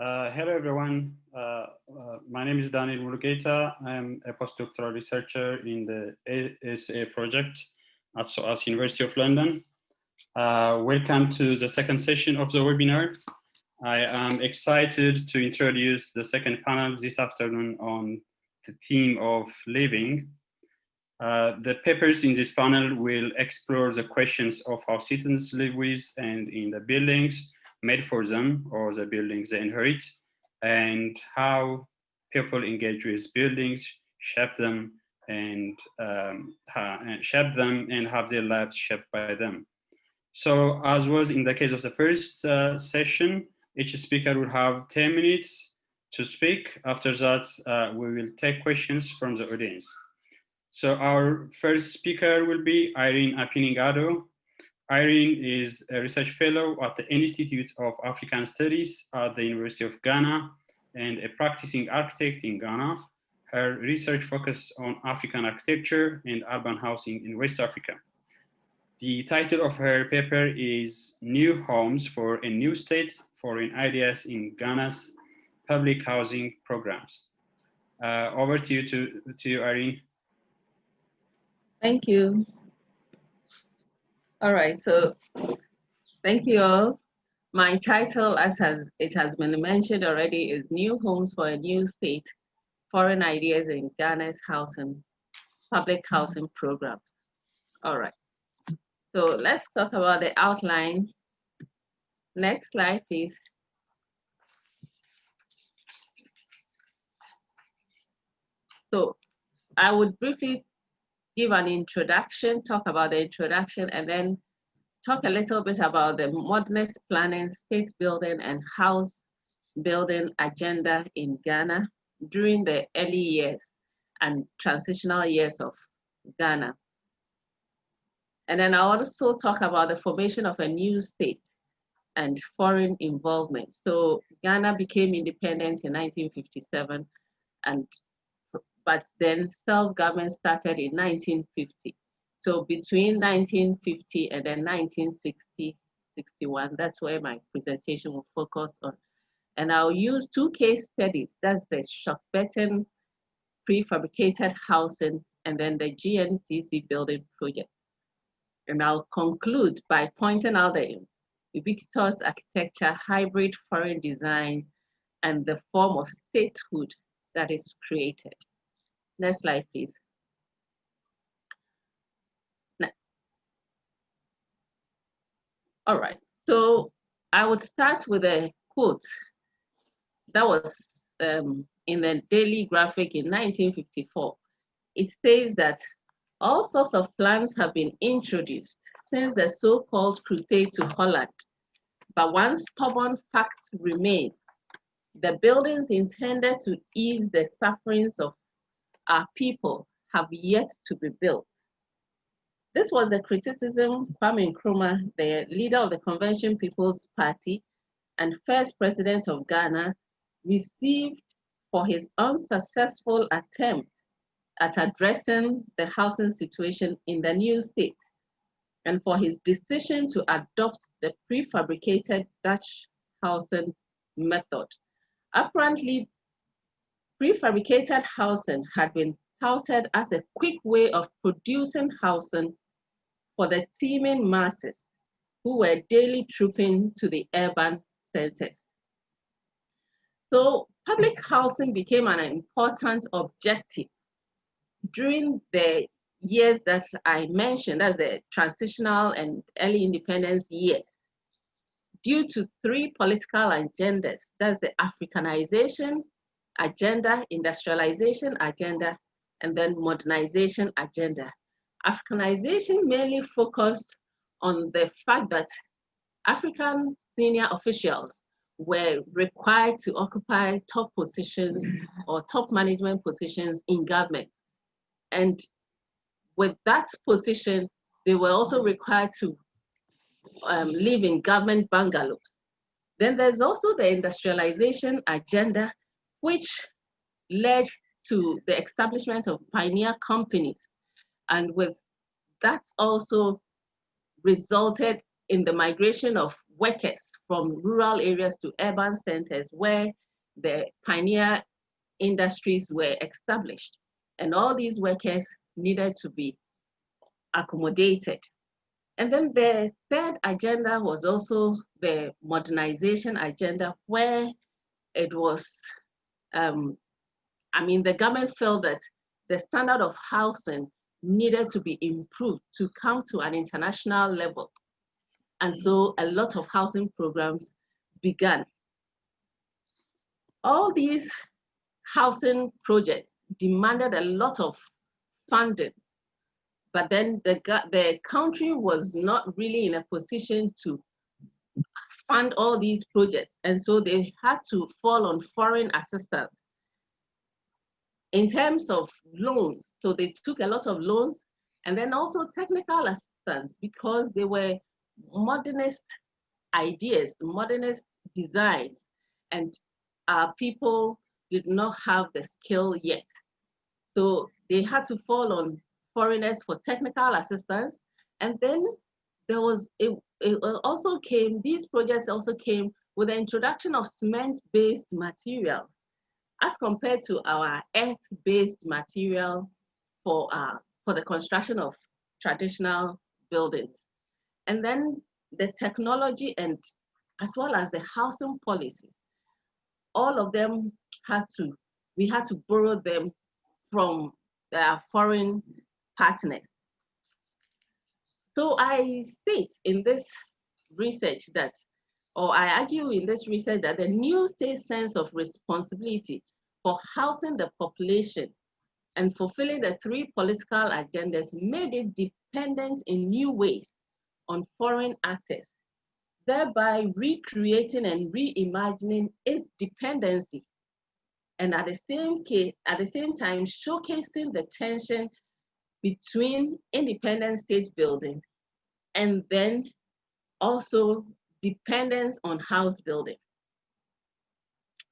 Hello, everyone. My name is Daniel Murugeta. I'm a postdoctoral researcher in the ASA project at SOAS University of London. Welcome to the second session of the webinar. I am excited to introduce the second panel this afternoon on the theme of living. The papers in this panel will explore the questions of how citizens live with and in the buildings made for them or the buildings they inherit, and how people engage with buildings, shape them, and have their lives shaped by them. So, as was in the case of the first session, each speaker will have 10 minutes to speak. After that, we will take questions from the audience. So our first speaker will be Irene Apiningado. Irene is a research fellow at the Institute of African Studies at the University of Ghana and a practicing architect in Ghana. Her research focuses on African architecture and urban housing in West Africa. The title of her paper is New Homes for a New State, Foreign Ideas in Ghana's Public Housing Programs. Over to you, Irene. Thank you. All right, so thank you all. My title, as it has been mentioned already, is New Homes for a New State, Foreign Ideas in Ghana's Public Housing Programs. All right, so let's talk about the outline. Next slide, please. So I would briefly give an introduction, talk about the introduction, and then talk a little bit about the modernist planning, state building, and house building agenda in Ghana during the early years and transitional years of Ghana. And then I'll also talk about the formation of a new state and foreign involvement. So Ghana became independent in 1957, but then self-government started in 1950. So between 1950 and then 1960, 61, that's where my presentation will focus on. And I'll use two case studies. That's the Schokbeton prefabricated housing and then the GNCC building project. And I'll conclude by pointing out the ubiquitous architecture, hybrid foreign design, and the form of statehood that is created. Next slide, please. All right, so I would start with a quote that was in the Daily Graphic in 1954. It says that all sorts of plans have been introduced since the so-called crusade to Holland, but one stubborn fact remains: the buildings intended to ease the sufferings of our people have yet to be built. This was the criticism Kwame Nkrumah, the leader of the Convention People's Party and first president of Ghana, received for his unsuccessful attempt at addressing the housing situation in the new state, and for his decision to adopt the prefabricated Dutch housing method. Apparently, prefabricated housing had been touted as a quick way of producing housing for the teeming masses who were daily trooping to the urban centers. So public housing became an important objective during the years that I mentioned, as the transitional and early independence years, due to three political agendas. That's the Africanization agenda, industrialization agenda, and then modernization agenda. Africanization mainly focused on the fact that African senior officials were required to occupy top positions or top management positions in government. And with that position, they were also required to live in government bungalows. Then there's also the industrialization agenda, which led to the establishment of pioneer companies. And with that also resulted in the migration of workers from rural areas to urban centers where the pioneer industries were established. And all these workers needed to be accommodated. And then the third agenda was also the modernization agenda, where it was, the government felt that the standard of housing needed to be improved to come to an international level. And so a lot of housing programs began. All these housing projects demanded a lot of funding, but then the country was not really in a position to fund all these projects. And so they had to fall on foreign assistance in terms of loans. So they took a lot of loans, and then also technical assistance, because they were modernist ideas, modernist designs, and our people did not have the skill yet. So they had to fall on foreigners for technical assistance. And then there was, these projects also came with the introduction of cement-based materials as compared to our earth-based material for the construction of traditional buildings. And then the technology, and as well as the housing policies, all of them we had to borrow them from their foreign partners. So I state in this research that, or I argue in this research, that the new state sense of responsibility for housing the population and fulfilling the three political agendas made it dependent in new ways on foreign actors, thereby recreating and reimagining its dependency, and at the same time showcasing the tension between independent state building and then also dependence on house building.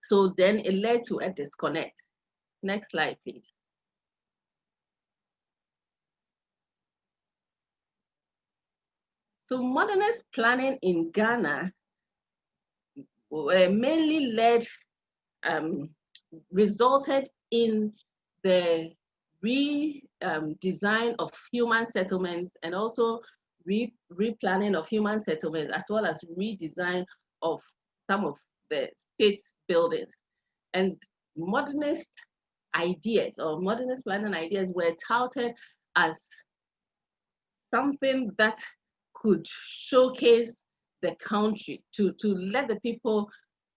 So then it led to a disconnect. Next slide, please. So modernist planning in Ghana mainly resulted in the redesign of human settlements, and also replanning of human settlements, as well as redesign of some of the state buildings. And modernist ideas, or modernist planning ideas, were touted as something that could showcase the country, to let the people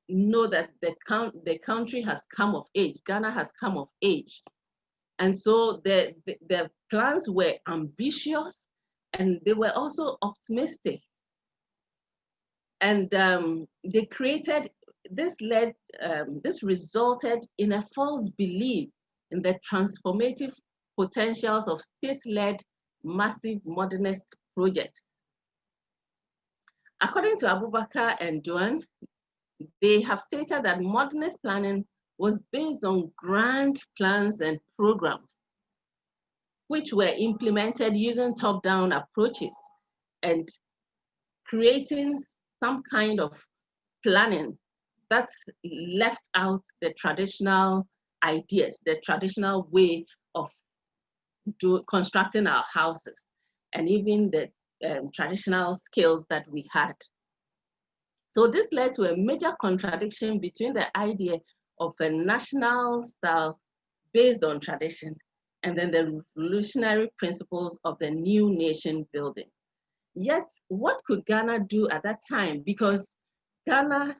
know that the country has come of age, Ghana has come of age. And so the plans were ambitious, and they were also optimistic. And they created, this resulted in a false belief in the transformative potentials of state-led massive modernist projects. According to Abubakar and Duan, they have stated that modernist planning was based on grand plans and programs, which were implemented using top-down approaches and creating some kind of planning that left out the traditional ideas, the traditional way of constructing our houses, and even the traditional skills that we had. So this led to a major contradiction between the idea of a national style based on tradition and then the revolutionary principles of the new nation building. Yet, what could Ghana do at that time? Because Ghana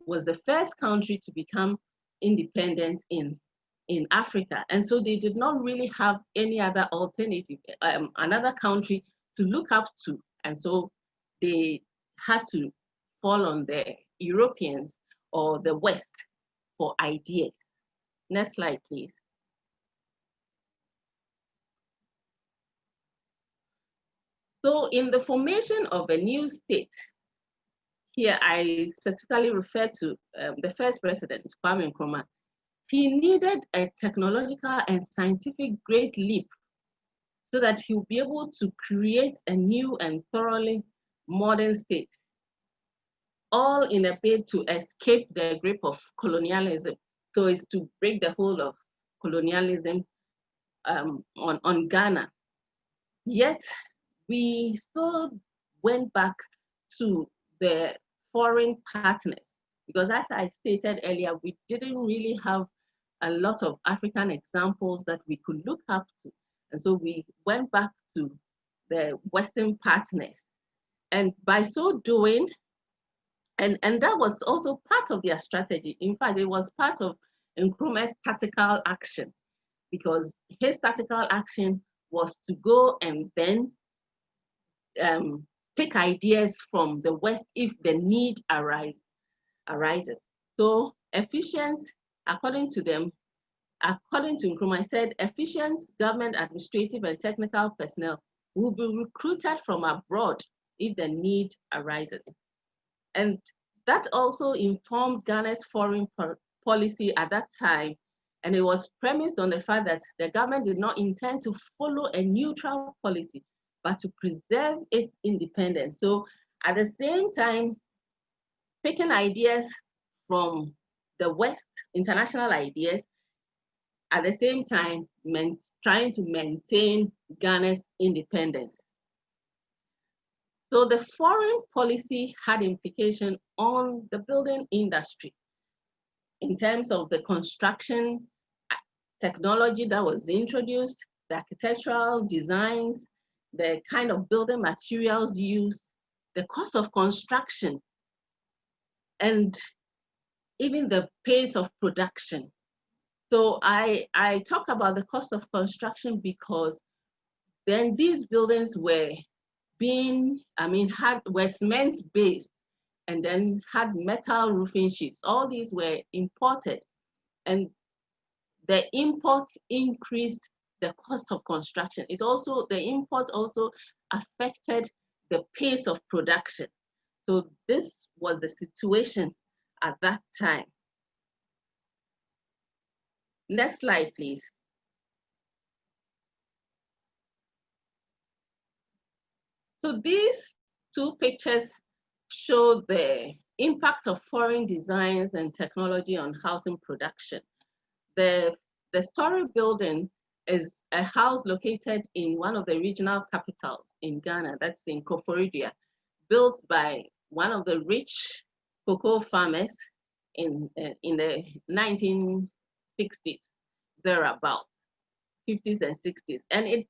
was the first country to become independent in Africa. And so they did not really have any other alternative, another country to look up to. And so they had to fall on the Europeans or the West for ideas. Next slide, please. So in the formation of a new state, here I specifically refer to the first president, Kwame Nkrumah. He needed a technological and scientific great leap so that he'll be able to create a new and thoroughly modern state. all in a bid to escape the grip of colonialism. So it's to break the hold of colonialism on Ghana. Yet we still went back to the foreign partners, because as I stated earlier, we didn't really have a lot of African examples that we could look up to. And so we went back to the Western partners. And by so doing, and that was also part of their strategy. In fact, it was part of Nkrumah's tactical action, because his tactical action was to go and then take ideas from the West if the need arises. So efficient, according to them, according to Nkrumah, said efficient government administrative and technical personnel will be recruited from abroad if the need arises. And that also informed Ghana's foreign policy at that time. And it was premised on the fact that the government did not intend to follow a neutral policy, but to preserve its independence. So at the same time, picking ideas from the West, international ideas, at the same time, trying to maintain Ghana's independence. So the foreign policy had implication on the building industry in terms of the construction technology that was introduced, the architectural designs, the kind of building materials used, the cost of construction, and even the pace of production. So I talk about the cost of construction because then these buildings were were cement based and then had metal roofing sheets. All these were imported, and the import increased the cost of construction. The import also affected the pace of production. So this was the situation at that time. Next slide, please. So these two pictures show the impact of foreign designs and technology on housing production. The story building is a house located in one of the regional capitals in Ghana, that's in Koforidua, built by one of the rich cocoa farmers in the 1960s, thereabout, 50s and 60s. And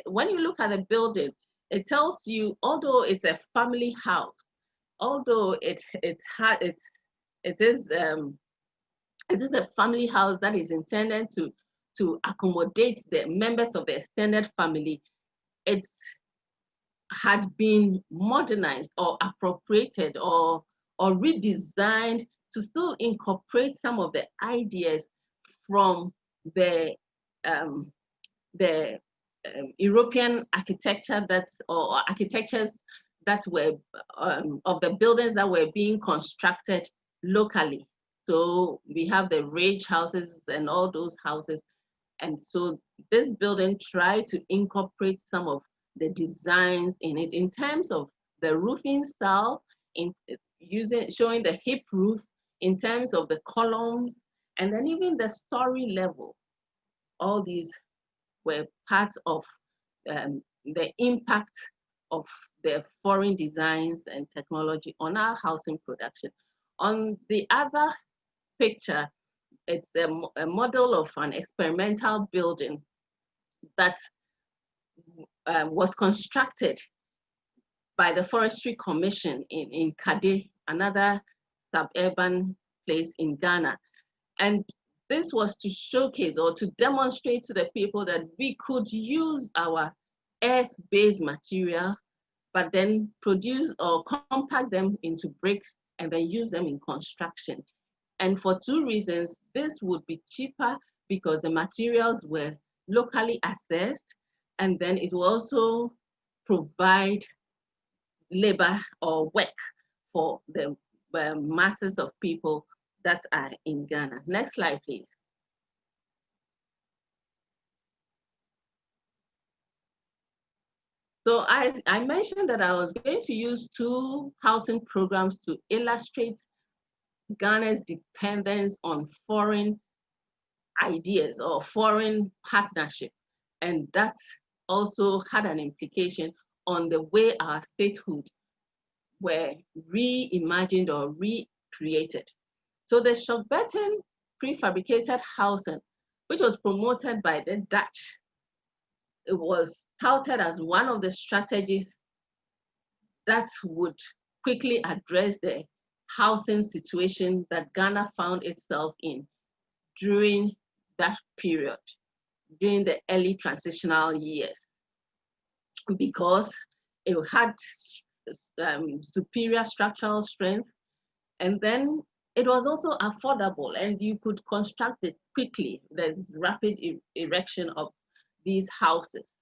when you look at the building, it tells you, although it's a family house, although it is a family house that is intended to accommodate the members of the extended family, it had been modernized or appropriated or redesigned to still incorporate some of the ideas from the European architecture or architectures that were of the buildings that were being constructed locally. So we have the Rage houses and all those houses. And so this building tried to incorporate some of the designs in it in terms of the roofing style, showing the hip roof, in terms of the columns, and then even the story level. All these were part of the impact of the foreign designs and technology on our housing production. On the other picture, it's a model of an experimental building that was constructed by the Forestry Commission in Côte, another suburban place in Ghana. And this was to showcase or to demonstrate to the people that we could use our earth-based material, but then produce or compact them into bricks and then use them in construction. And for two reasons, this would be cheaper because the materials were locally assessed, and then it will also provide labor or work for the masses of people that are in Ghana. Next slide, please. So I mentioned that I was going to use two housing programs to illustrate Ghana's dependence on foreign ideas or foreign partnership. And that also had an implication on the way our statehood were reimagined or recreated. So the Schokbeton prefabricated housing, which was promoted by the Dutch, it was touted as one of the strategies that would quickly address the housing situation that Ghana found itself in during that period, during the early transitional years, because it had superior structural strength, and then it was also affordable and you could construct it quickly. There's rapid erection of these houses.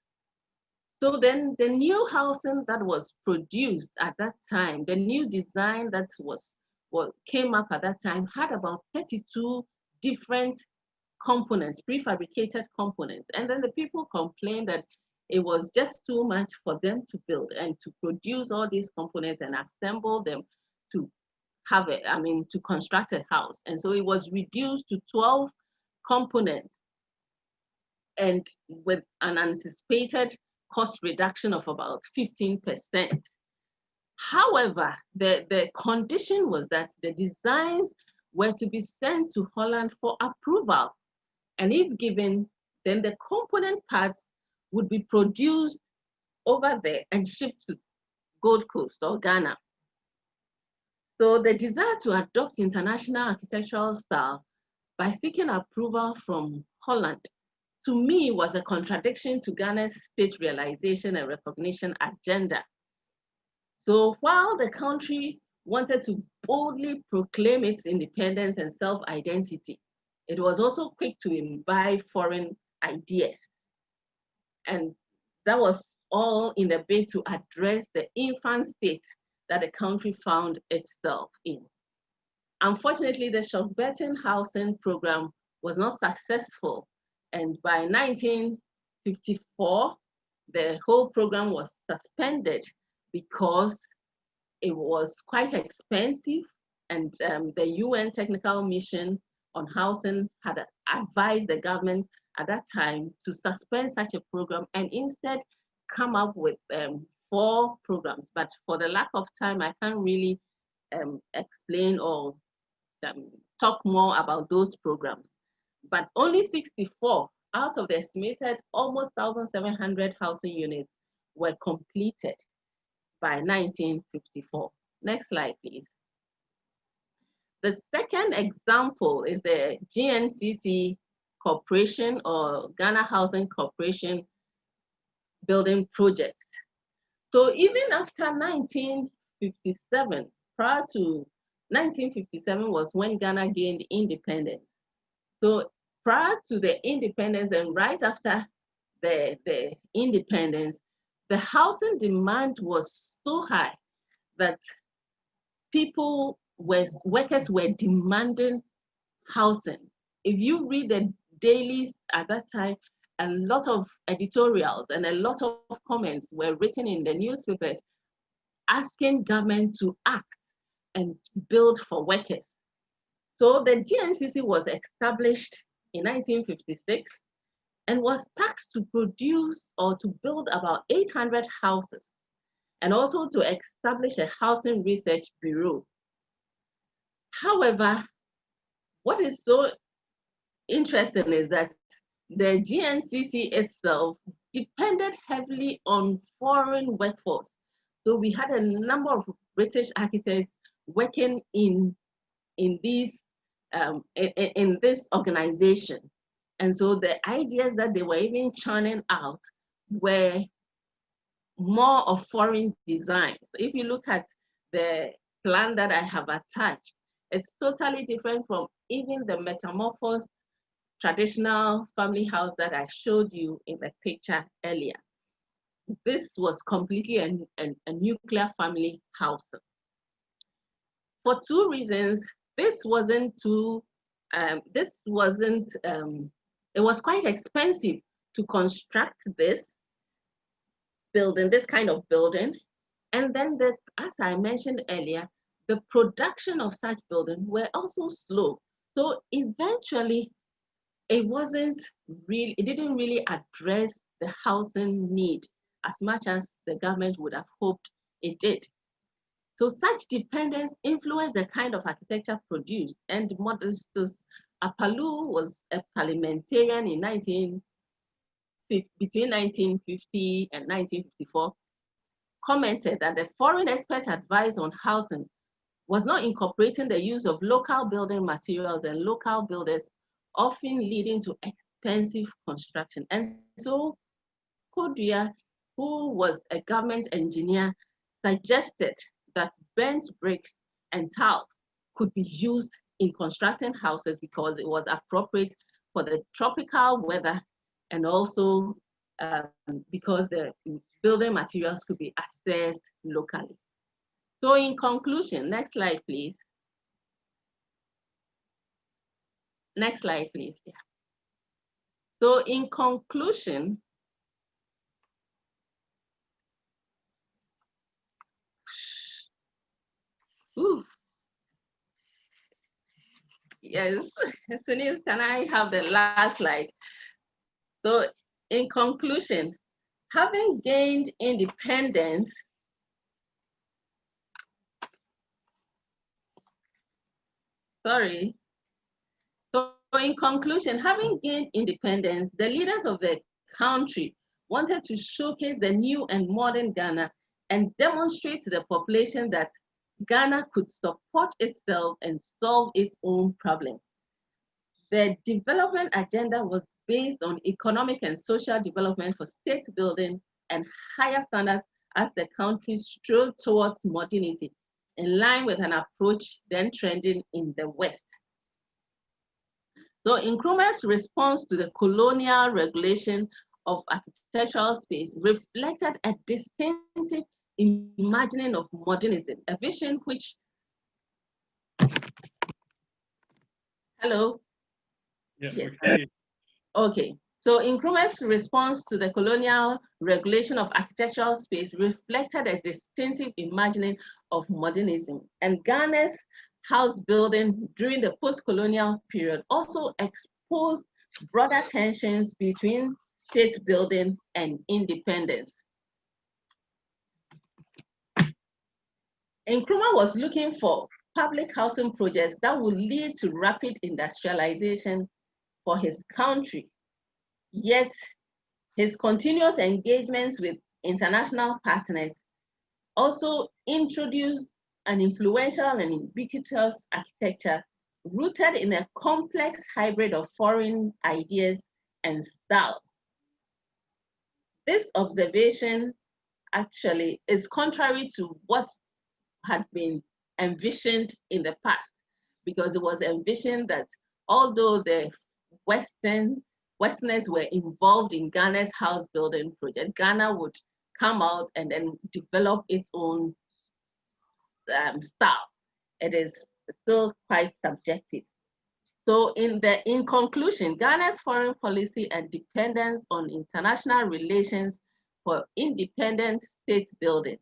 So then the new housing that was produced at that time, the new design that was what came up at that time had about 32 different components, prefabricated components. And then the people complained that it was just too much for them to build and to produce all these components and assemble them to have it, to construct a house. And so it was reduced to 12 components and with an anticipated cost reduction of about 15%. However, the condition was that the designs were to be sent to Holland for approval. And if given, then the component parts would be produced over there and shipped to Gold Coast or Ghana. So the desire to adopt international architectural style by seeking approval from Holland, to me, was a contradiction to Ghana's state realization and recognition agenda. So while the country wanted to boldly proclaim its independence and self-identity, it was also quick to imbibe foreign ideas. And that was all in the bid to address the infant state that the country found itself in. Unfortunately, the Schokbeton housing program was not successful. And by 1954, the whole program was suspended because it was quite expensive. And the UN Technical Mission on Housing had advised the government at that time to suspend such a program and instead come up with 4 programs. But for the lack of time, I can't really explain or talk more about those programs. But only 64 out of the estimated almost 1,700 housing units were completed by 1954. Next slide, please. The second example is the GNCC Corporation or Ghana Housing Corporation building projects. So even after 1957, prior to 1957 was when Ghana gained independence. So prior to the independence and right after the independence, the housing demand was so high that workers were demanding housing. If you read the dailies at that time, a lot of editorials and a lot of comments were written in the newspapers asking government to act and build for workers. So the GNCC was established in 1956 and was tasked to produce or to build about 800 houses and also to establish a housing research bureau. However, what is so interesting is that the GNCC itself depended heavily on foreign workforce. So we had a number of British architects working in this organization. And so the ideas that they were even churning out were more of foreign designs. If you look at the plan that I have attached, it's totally different from even the metamorphosed traditional family house that I showed you in the picture earlier. This was completely a nuclear family house. For 2 reasons, it was quite expensive to construct this. building, this kind of building. And then, as I mentioned earlier, the production of such building were also slow. So eventually, it didn't really address the housing need as much as the government would have hoped it did. So such dependence influenced the kind of architecture produced. And Modestus Apalu was a parliamentarian between 1950 and 1954, commented that the foreign expert advice on housing was not incorporating the use of local building materials and local builders, often leading to expensive construction. And so Kodia, who was a government engineer, suggested that burnt bricks and tiles could be used in constructing houses because it was appropriate for the tropical weather, and also because the building materials could be accessed locally. So in conclusion, next slide, please. Next slide, please. Yeah. So in conclusion, yes, Sunil, can I have the last slide? So in conclusion, having gained independence, sorry. So in conclusion, having gained independence, the leaders of the country wanted to showcase the new and modern Ghana and demonstrate to the population that Ghana could support itself and solve its own problems. The development agenda was based on economic and social development for state building and higher standards as the country strode towards modernity, in line with an approach then trending in the West. So Nkrumah's response to the colonial regulation of architectural space reflected a distinctive imagining of modernism, a vision which, hello? Yes. Okay, so Nkrumah's response to the colonial regulation of architectural space reflected a distinctive imagining of modernism, and Ghana's house building during the post-colonial period also exposed broader tensions between state building and independence. Nkrumah was looking for public housing projects that would lead to rapid industrialization for his country. Yet his continuous engagements with international partners also introduced an influential and ubiquitous architecture rooted in a complex hybrid of foreign ideas and styles. This observation actually is contrary to what had been envisioned in the past, because it was envisioned that although the Westerners were involved in Ghana's house building project, Ghana would come out and then develop its own style. It is still quite subjective. So in conclusion, Ghana's foreign policy and dependence on international relations for independent state building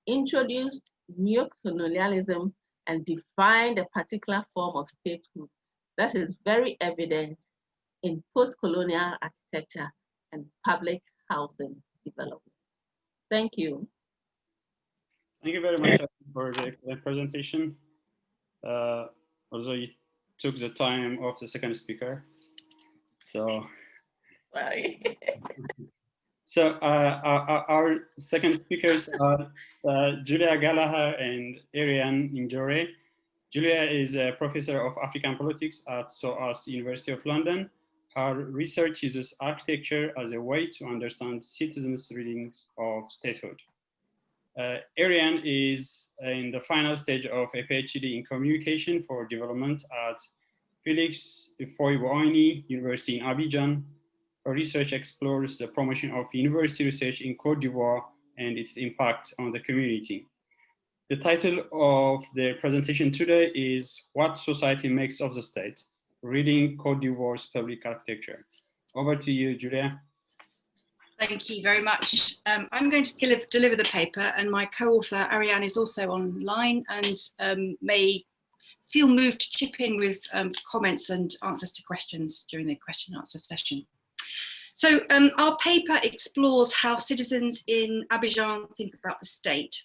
introduced neo-colonialism and defined a particular form of statehood that is very evident in post-colonial architecture and public housing development. Thank you. Thank you very much for the excellent presentation. Although you took the time of the second speaker. So, sorry. So our second speakers are Julia Gallagher and Ariane Njore. Julia is a professor of African politics at SOAS University of London. Her research uses architecture as a way to understand citizens' readings of statehood. Ariane is in the final stage of a PhD in communication for development at Félix Houphouët-Boigny University in Abidjan. Her research explores the promotion of university research in Côte d'Ivoire and its impact on the community. The title of the presentation today is What Society Makes of the State, Reading Côte d'Ivoire's Public Architecture. Over to you, Julia. Thank you very much. I'm going to deliver the paper, and my co-author Ariane is also online and may feel moved to chip in with comments and answers to questions during the question and answer session. So our paper explores how citizens in Abidjan think about the state,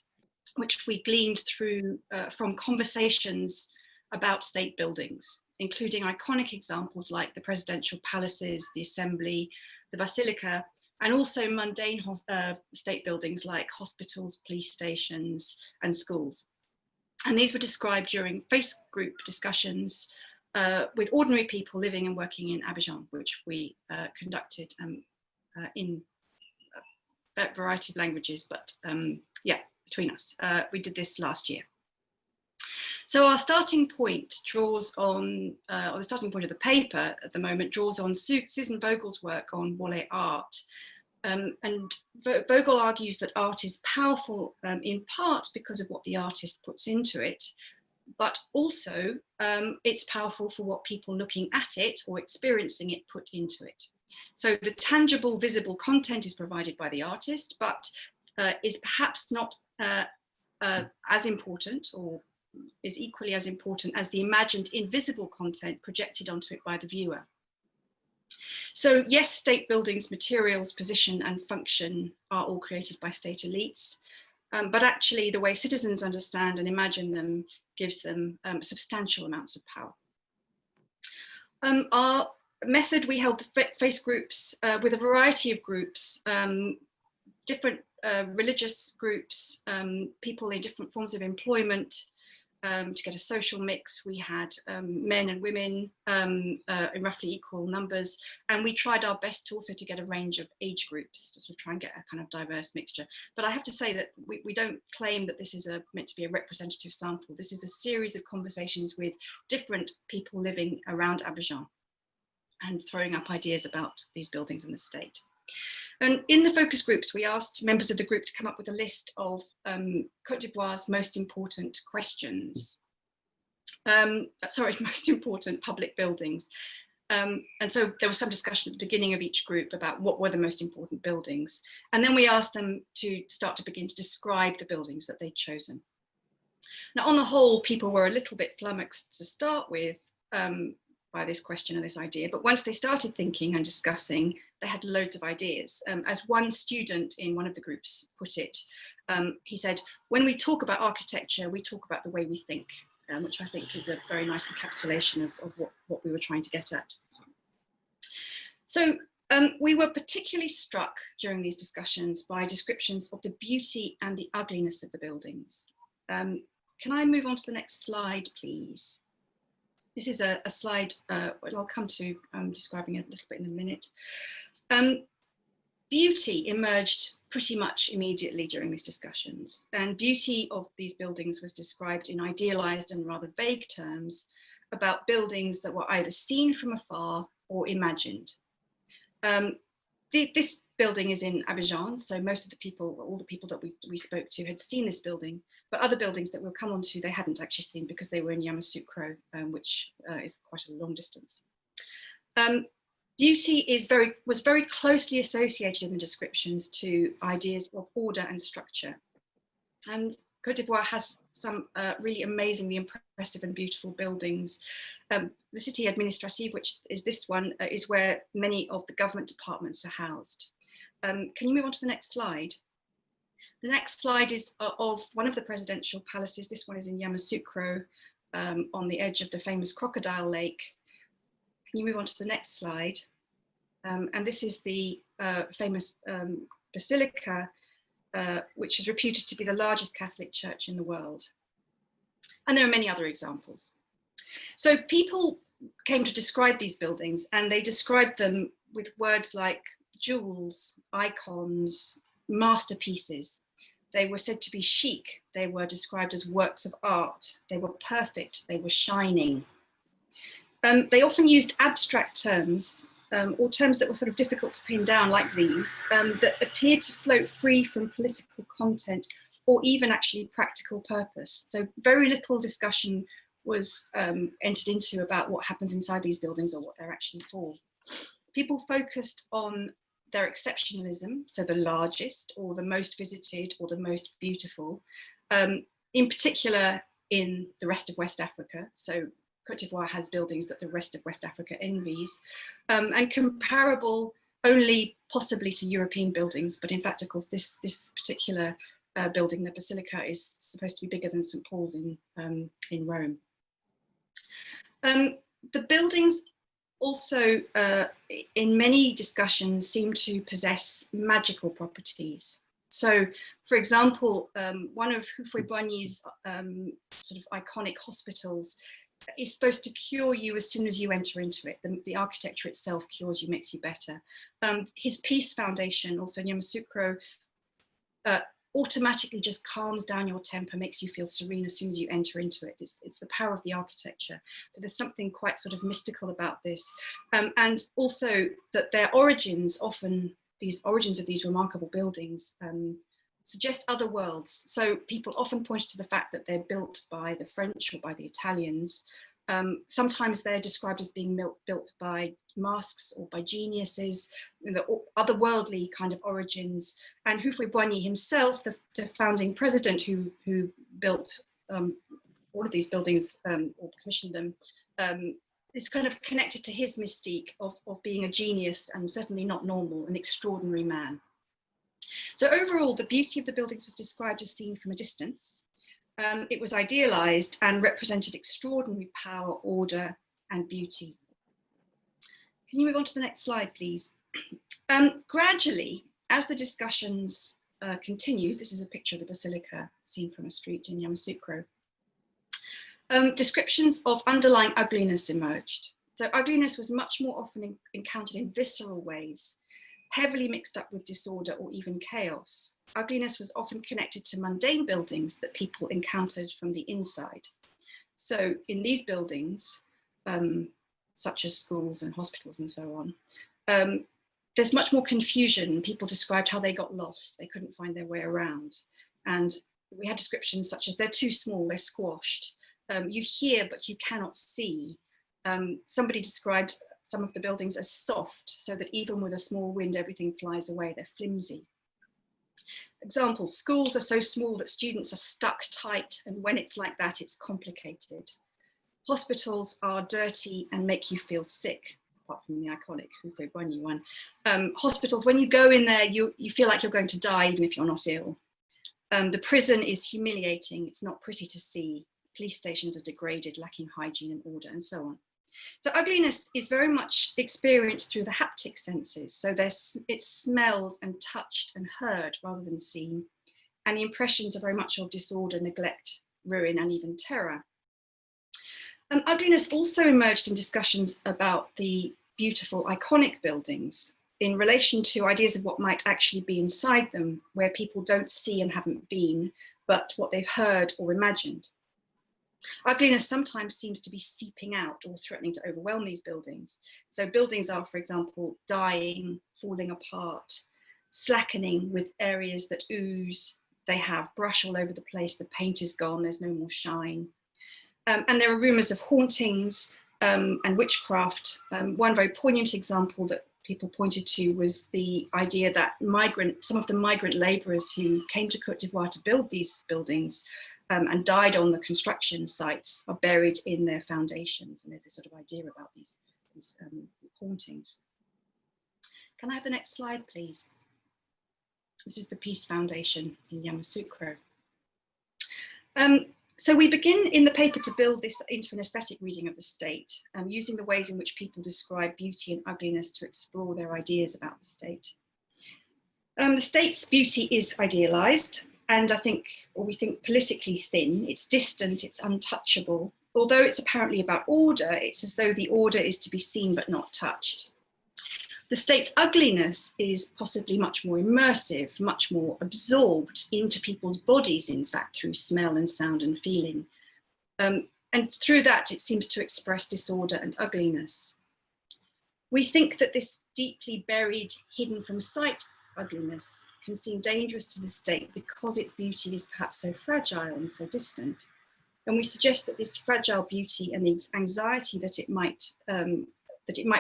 which we gleaned through from conversations about state buildings, including iconic examples like the presidential palaces, the assembly, the basilica, and also mundane state buildings like hospitals, police stations, and schools. And these were described during face group discussions with ordinary people living and working in Abidjan, which we conducted in a variety of languages, but yeah, between us. We did this last year. So our starting point draws on, or the starting point of the paper at the moment draws on Susan Vogel's work on Wole art. And Vogel argues that art is powerful in part because of what the artist puts into it, but also it's powerful for what people looking at it or experiencing it put into it. So the tangible, visible content is provided by the artist, but is perhaps not as important or is equally as important as the imagined invisible content projected onto it by the viewer. So yes, state buildings, materials, position and function are all created by state elites, but actually the way citizens understand and imagine them gives them substantial amounts of power. Our method, we held the face groups with a variety of groups, different religious groups, people in different forms of employment, to get a social mix. We had men and women in roughly equal numbers, and we tried our best also to get a range of age groups to sort of try and get a kind of diverse mixture. But I have to say that we don't claim that this is meant to be a representative sample. This is a series of conversations with different people living around Abidjan and throwing up ideas about these buildings and the state. And in the focus groups, we asked members of the group to come up with a list of Côte d'Ivoire's most important questions. Most important public buildings. And so there was some discussion at the beginning of each group about what were the most important buildings. And then we asked them to start to begin to describe the buildings that they'd chosen. Now, on the whole, people were a little bit flummoxed to start with by this question and this idea, but once they started thinking and discussing, they had loads of ideas. As one student in one of the groups put it, he said, when we talk about architecture, we talk about the way we think, which I think is a very nice encapsulation of what we were trying to get at. So we were particularly struck during these discussions by descriptions of the beauty and the ugliness of the buildings. Can I move on to the next slide, please? This is a slide I'll come to describing it a little bit in a minute. Beauty emerged pretty much immediately during these discussions, and beauty of these buildings was described in idealized and rather vague terms about buildings that were either seen from afar or imagined. This building is in Abidjan, so most of the people, all the people that we spoke to had seen this building, but other buildings that we'll come on to, they hadn't actually seen because they were in Yamoussoukro, which is quite a long distance. Beauty was very closely associated in the descriptions to ideas of order and structure. And Côte d'Ivoire has some really amazingly impressive and beautiful buildings. The city administrative, which is this one, is where many of the government departments are housed. Can you move on to the next slide? The next slide is of one of the presidential palaces. This one is in Yamoussoukro, on the edge of the famous Crocodile Lake. Can you move on to the next slide? And this is the famous basilica, which is reputed to be the largest Catholic church in the world. And there are many other examples. So people came to describe these buildings, and they described them with words like jewels, icons, masterpieces. They were said to be chic. They were described as works of art. They were perfect. They were shining. They often used abstract terms, or terms that were sort of difficult to pin down, like these, that appeared to float free from political content or even actually practical purpose. So very little discussion was entered into about what happens inside these buildings or what they're actually for. People focused on their exceptionalism, so the largest or the most visited or the most beautiful, in particular in the rest of West Africa. So Côte d'Ivoire has buildings that the rest of West Africa envies, and comparable only possibly to European buildings, but in fact, of course, this particular building, the Basilica, is supposed to be bigger than St. Paul's in Rome. The buildings also, in many discussions, seem to possess magical properties. So, for example, one of Houphouët-Boigny's sort of iconic hospitals is supposed to cure you as soon as you enter into it. The architecture itself cures you, makes you better. His Peace Foundation, also in Yamoussoukro, automatically just calms down your temper, makes you feel serene as soon as you enter into it. It's the power of the architecture. So there's something quite sort of mystical about this. And also that their origins, often these origins of these remarkable buildings, suggest other worlds. So people often point to the fact that they're built by the French or by the Italians. Sometimes they're described as being built by masks or by geniuses, the otherworldly kind of origins. And Houphouët-Boigny himself, the founding president who built all of these buildings or commissioned them, is kind of connected to his mystique of being a genius and certainly not normal, an extraordinary man. So overall, the beauty of the buildings was described as seen from a distance. It was idealized and represented extraordinary power, order, and beauty. Can you move on to the next slide, please? Gradually, as the discussions continued, this is a picture of the Basilica seen from a street in Yamoussoukro, descriptions of underlying ugliness emerged. So ugliness was much more often encountered in visceral ways, heavily mixed up with disorder or even chaos. Ugliness was often connected to mundane buildings that people encountered from the inside. So in these buildings, such as schools and hospitals and so on, there's much more confusion. People described how they got lost. They couldn't find their way around. And we had descriptions such as they're too small, they're squashed. You hear, but you cannot see. Somebody described some of the buildings as soft, so that even with a small wind, everything flies away. They're flimsy. Example, schools are so small that students are stuck tight, and when it's like that, it's complicated. Hospitals are dirty and make you feel sick, apart from the iconic Houphouët-Boigny one. Hospitals, when you go in there, you feel like you're going to die, even if you're not ill. The prison is humiliating. It's not pretty to see. Police stations are degraded, lacking hygiene and order, and so on. So ugliness is very much experienced through the haptic senses. So it's smelled and touched and heard rather than seen. And the impressions are very much of disorder, neglect, ruin, and even terror. Ugliness also emerged in discussions about the beautiful iconic buildings in relation to ideas of what might actually be inside them, where people don't see and haven't been, but what they've heard or imagined. Ugliness sometimes seems to be seeping out or threatening to overwhelm these buildings. So buildings are, for example, dying, falling apart, slackening with areas that ooze. They have brush all over the place, the paint is gone, there's no more shine. And there are rumors of hauntings and witchcraft. One very poignant example that people pointed to was the idea that some of the migrant laborers who came to Côte d'Ivoire to build these buildings and died on the construction sites are buried in their foundations. And there's this sort of idea about these hauntings. Can I have the next slide, please? This is the Peace Foundation in Yamoussoukro. So we begin in the paper to build this into an aesthetic reading of the state, using the ways in which people describe beauty and ugliness to explore their ideas about the state. The state's beauty is idealized, and we think politically thin. It's distant, it's untouchable. Although it's apparently about order, it's as though the order is to be seen but not touched. The state's ugliness is possibly much more immersive, much more absorbed into people's bodies, in fact, through smell and sound and feeling. And through that, it seems to express disorder and ugliness. We think that this deeply buried, hidden from sight ugliness can seem dangerous to the state because its beauty is perhaps so fragile and so distant. And we suggest that this fragile beauty and the anxiety that it might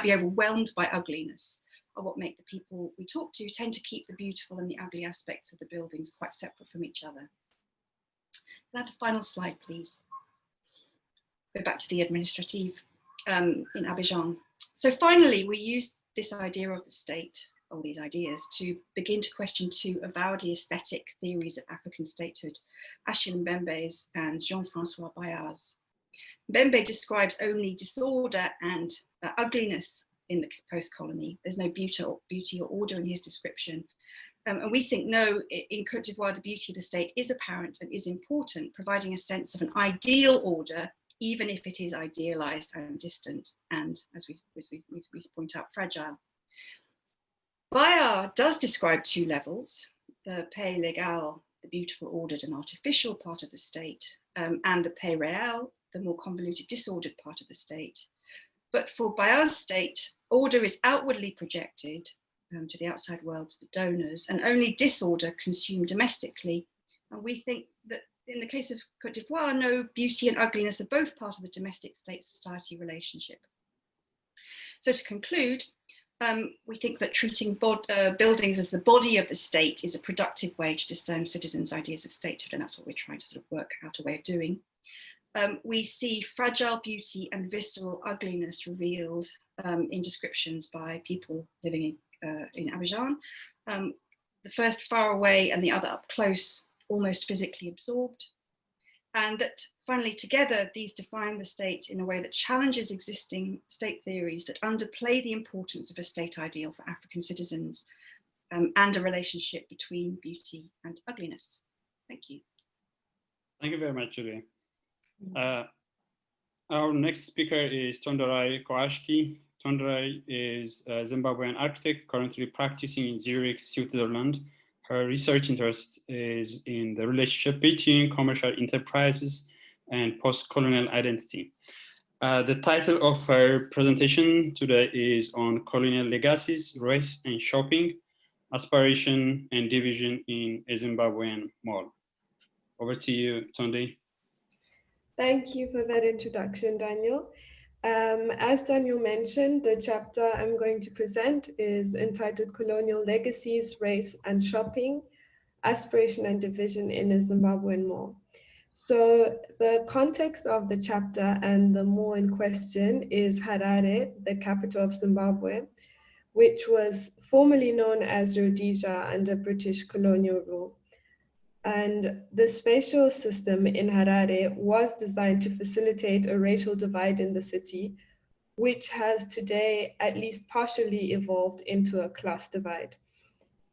be overwhelmed by ugliness are what make the people we talk to tend to keep the beautiful and the ugly aspects of the buildings quite separate from each other. Now, the final slide, please. Go back to the administrative in Abidjan. So finally, we use this idea of the state, all these ideas, to begin to question two avowedly aesthetic theories of African statehood, Achille Mbembe's and Jean-Francois Bayard's. Mbembe describes only disorder and ugliness in the post-colony. There's no beauty or order in his description. And we think, no, in Côte d'Ivoire, the beauty of the state is apparent and is important, providing a sense of an ideal order, even if it is idealized and distant, and as we point out, fragile. Bayard does describe two levels, the pays légal, the beautiful, ordered and artificial part of the state, and the pays réel, the more convoluted, disordered part of the state. But for Bayard's state, order is outwardly projected to the outside world, to the donors, and only disorder consumed domestically. And we think that in the case of Côte d'Ivoire, no, beauty and ugliness are both part of the domestic state-society relationship. So to conclude, we think that treating buildings as the body of the state is a productive way to discern citizens' ideas of statehood, and that's what we're trying to sort of work out a way of doing. We see fragile beauty and visceral ugliness revealed in descriptions by people living in Abidjan. The first far away and the other up close, almost physically absorbed. And that finally together, these define the state in a way that challenges existing state theories that underplay the importance of a state ideal for African citizens and a relationship between beauty and ugliness. Thank you. Thank you very much, Julie. Our next speaker is Tondorai Koashki. Tondorai is a Zimbabwean architect currently practicing in Zurich, Switzerland. Her research interest is in the relationship between commercial enterprises and post-colonial identity. The title of her presentation today is on colonial legacies, race and shopping, aspiration and division in a Zimbabwean mall. Over to you, Tonde. Thank you for that introduction, Daniel. As Daniel mentioned, the chapter I'm going to present is entitled Colonial Legacies, Race and Shopping, Aspiration and Division in a Zimbabwean Mall. So the context of the chapter and the mall in question is Harare, the capital of Zimbabwe, which was formerly known as Rhodesia under British colonial rule. And the spatial system in Harare was designed to facilitate a racial divide in the city, which has today at least partially evolved into a class divide.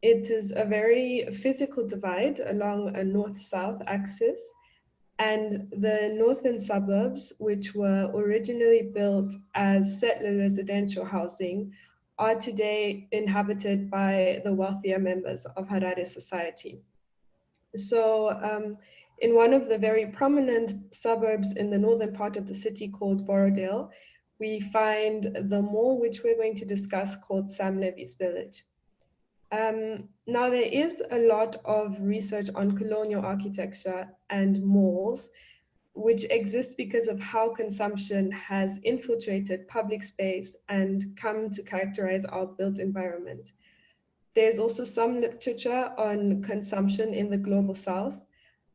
It is a very physical divide along a north-south axis, and the northern suburbs, which were originally built as settler residential housing, are today inhabited by the wealthier members of Harare society. So in one of the very prominent suburbs in the northern part of the city called Borodale, we find the mall which we're going to discuss called Sam Levy's Village. Now there is a lot of research on colonial architecture and malls, which exists because of how consumption has infiltrated public space and come to characterize our built environment. There's also some literature on consumption in the global south.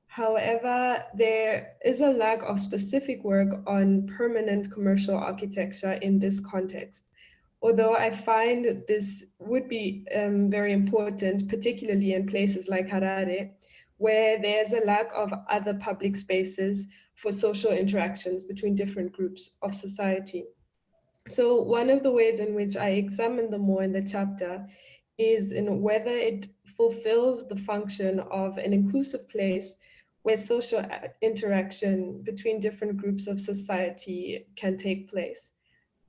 However, there is a lack of specific work on permanent commercial architecture in this context. Although I find this would be very important, particularly in places like Harare, where there's a lack of other public spaces for social interactions between different groups of society. So one of the ways in which I examine the mall in the chapter is in whether it fulfills the function of an inclusive place where social interaction between different groups of society can take place.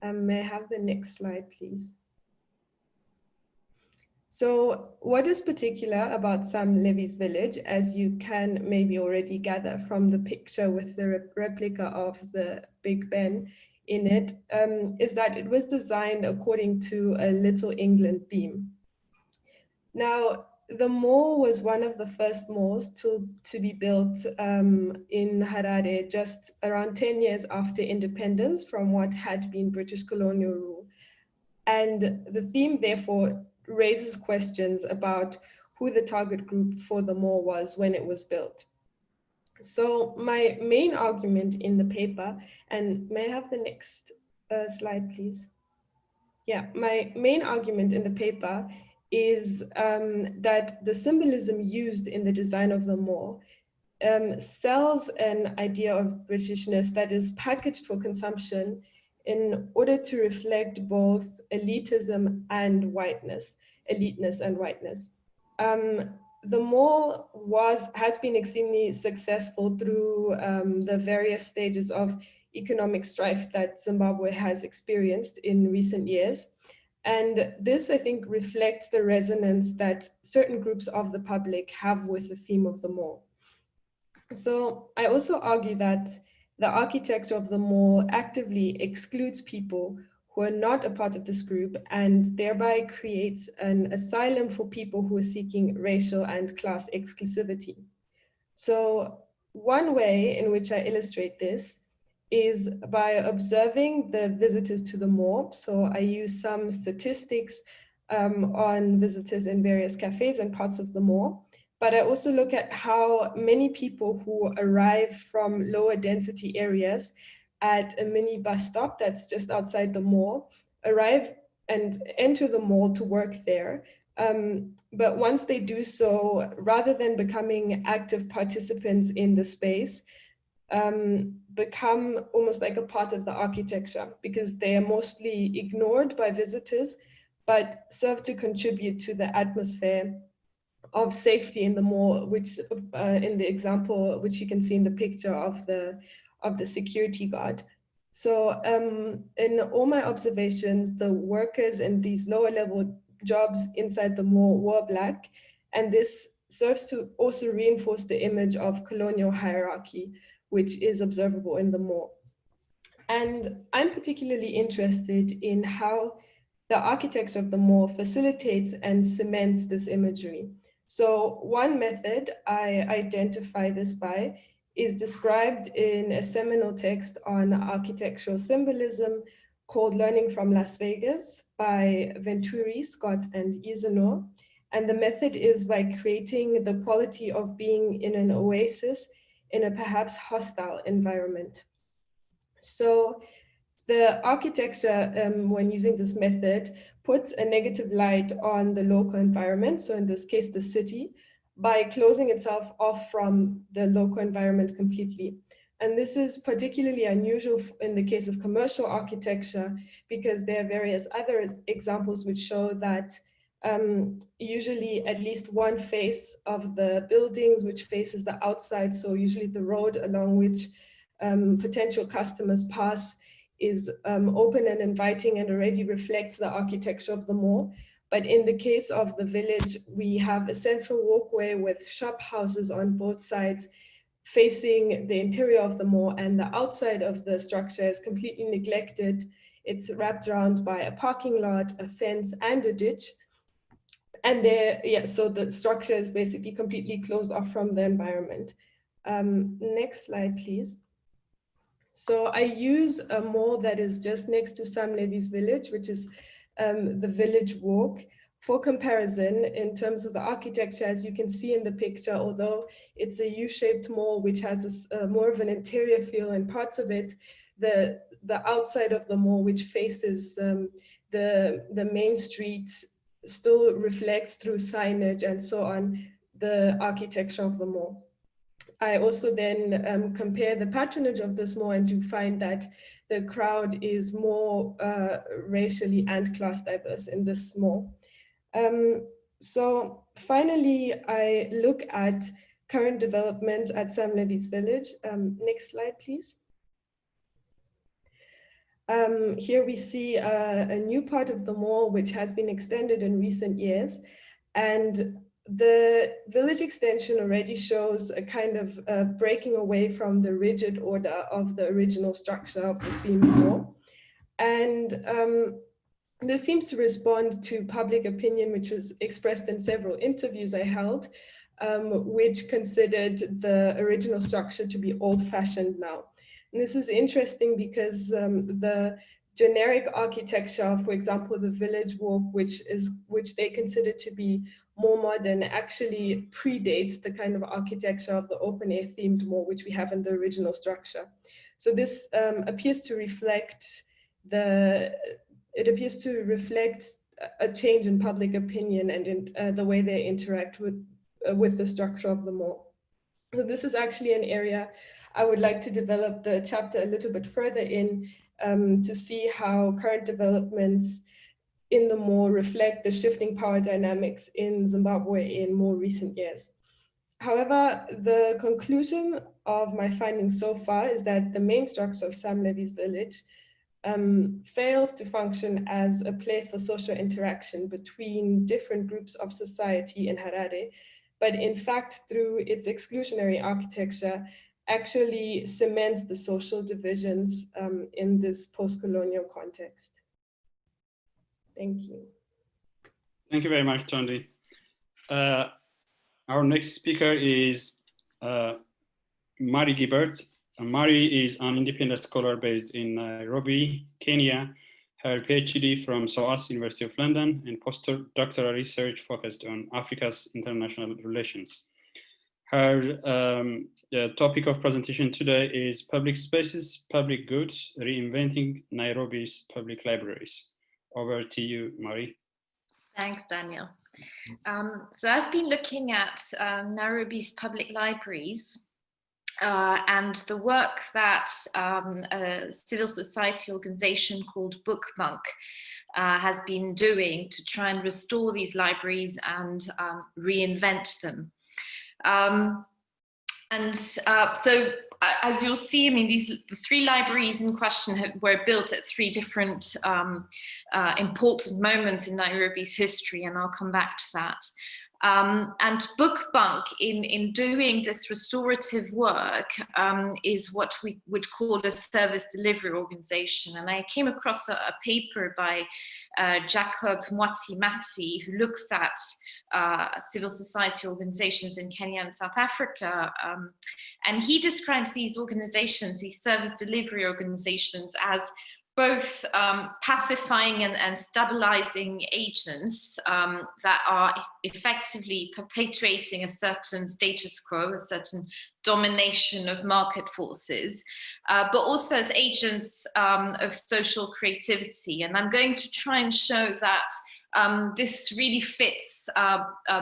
May I have the next slide, please? So what is particular about Sam Levy's Village, as you can maybe already gather from the picture with the replica of the Big Ben in it, is that it was designed according to a Little England theme. Now, the mall was one of the first malls to be built in Harare just around 10 years after independence from what had been British colonial rule. And the theme therefore raises questions about who the target group for the mall was when it was built. So my main argument in the paper, and may I have the next slide, please? Yeah, my main argument in the paper is that the symbolism used in the design of the mall sells an idea of Britishness that is packaged for consumption in order to reflect both elitism and whiteness, eliteness and whiteness. The mall has been extremely successful through the various stages of economic strife that Zimbabwe has experienced in recent years. And this, I think, reflects the resonance that certain groups of the public have with the theme of the mall. So I also argue that the architecture of the mall actively excludes people who are not a part of this group and thereby creates an asylum for people who are seeking racial and class exclusivity. So one way in which I illustrate this is by observing the visitors to the mall. So I use some statistics on visitors in various cafes and parts of the mall. But I also look at how many people who arrive from lower density areas at a mini bus stop that's just outside the mall arrive and enter the mall to work there. But once they do so, rather than becoming active participants in the space, become almost like a part of the architecture because they are mostly ignored by visitors, but serve to contribute to the atmosphere of safety in the mall, which in the example, which you can see in the picture of the security guard. So in all my observations, the workers in these lower level jobs inside the mall were Black, and this serves to also reinforce the image of colonial hierarchy, which is observable in the mall. And I'm particularly interested in how the architecture of the mall facilitates and cements this imagery. So one method I identify this by is described in a seminal text on architectural symbolism called Learning from Las Vegas by Venturi, Scott, and Isenor. And the method is by creating the quality of being in an oasis in a perhaps hostile environment. So the architecture, when using this method, puts a negative light on the local environment, so in this case, the city, by closing itself off from the local environment completely. And this is particularly unusual in the case of commercial architecture, because there are various other examples which show that usually at least one face of the buildings which faces the outside, so usually the road along which potential customers pass, is open and inviting and already reflects the architecture of the mall. But in the case of the village, we have a central walkway with shop houses on both sides facing the interior of the mall, and the outside of the structure is completely neglected. It's wrapped around by a parking lot, a fence, and a ditch. And so the structure is basically completely closed off from the environment. Next slide, please. So I use a mall that is just next to Sam Levy's village, which is the Village Walk. For comparison, in terms of the architecture, as you can see in the picture, although it's a U-shaped mall, which has more of an interior feel in parts of it, the outside of the mall, which faces the main streets, still reflects through signage and so on, the architecture of the mall. I also then compare the patronage of this mall and do find that the crowd is more racially and class diverse in this mall. So finally, I look at current developments at Sam Levy's village. Next slide, please. Here we see a new part of the mall which has been extended in recent years. And the village extension already shows a kind of breaking away from the rigid order of the original structure of the Siem mall. And this seems to respond to public opinion, which was expressed in several interviews I held, which considered the original structure to be old-fashioned now. And this is interesting because the generic architecture, for example, the village walk, which they consider to be more modern, actually predates the kind of architecture of the open air themed mall, which we have in the original structure. So this appears to reflect a change in public opinion and in the way they interact with the structure of the mall. So this is actually an area I would like to develop the chapter a little bit further in, to see how current developments in the mall reflect the shifting power dynamics in Zimbabwe in more recent years. However, the conclusion of my findings so far is that the main structure of Sam Levy's village fails to function as a place for social interaction between different groups of society in Harare, but in fact, through its exclusionary architecture, actually cements the social divisions in this post-colonial context. Thank you. Thank you very much, Tondi. Our next speaker is Mari Gibbert. Mari is an independent scholar based in Nairobi, Kenya. Her PhD from SOAS, University of London, and postdoctoral research focused on Africa's international relations. Her the topic of presentation today is Public Spaces, Public Goods, Reinventing Nairobi's Public Libraries. Over to you, Mari. Thanks, Daniel. So I've been looking at Nairobi's public libraries and the work that a civil society organization called Book Monk has been doing to try and restore these libraries and reinvent them. So as you'll see, I mean, the three libraries in question were built at three different important moments in Nairobi's history, and I'll come back to that. And Book Monk, in doing this restorative work, is what we would call a service delivery organization. And I came across a paper by Jacob Mwati Mati, who looks at civil society organizations in Kenya and South Africa. And he describes these organizations, these service delivery organizations, as both pacifying and stabilizing agents that are effectively perpetuating a certain status quo, a certain domination of market forces, but also as agents of social creativity. And I'm going to try and show that this really fits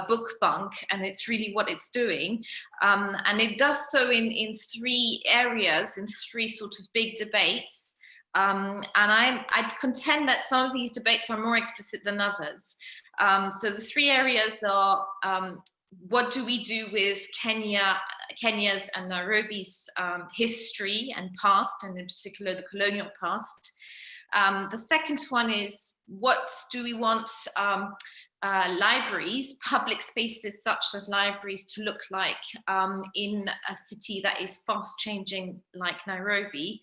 Book Monk, and it's really what it's doing. And it does so in three areas, in three sort of big debates. And I'd contend that some of these debates are more explicit than others. So the three areas are, what do we do with Kenya's and Nairobi's history and past, and in particular the colonial past. The second one is, what do we want libraries, public spaces such as libraries, to look like in a city that is fast changing like Nairobi?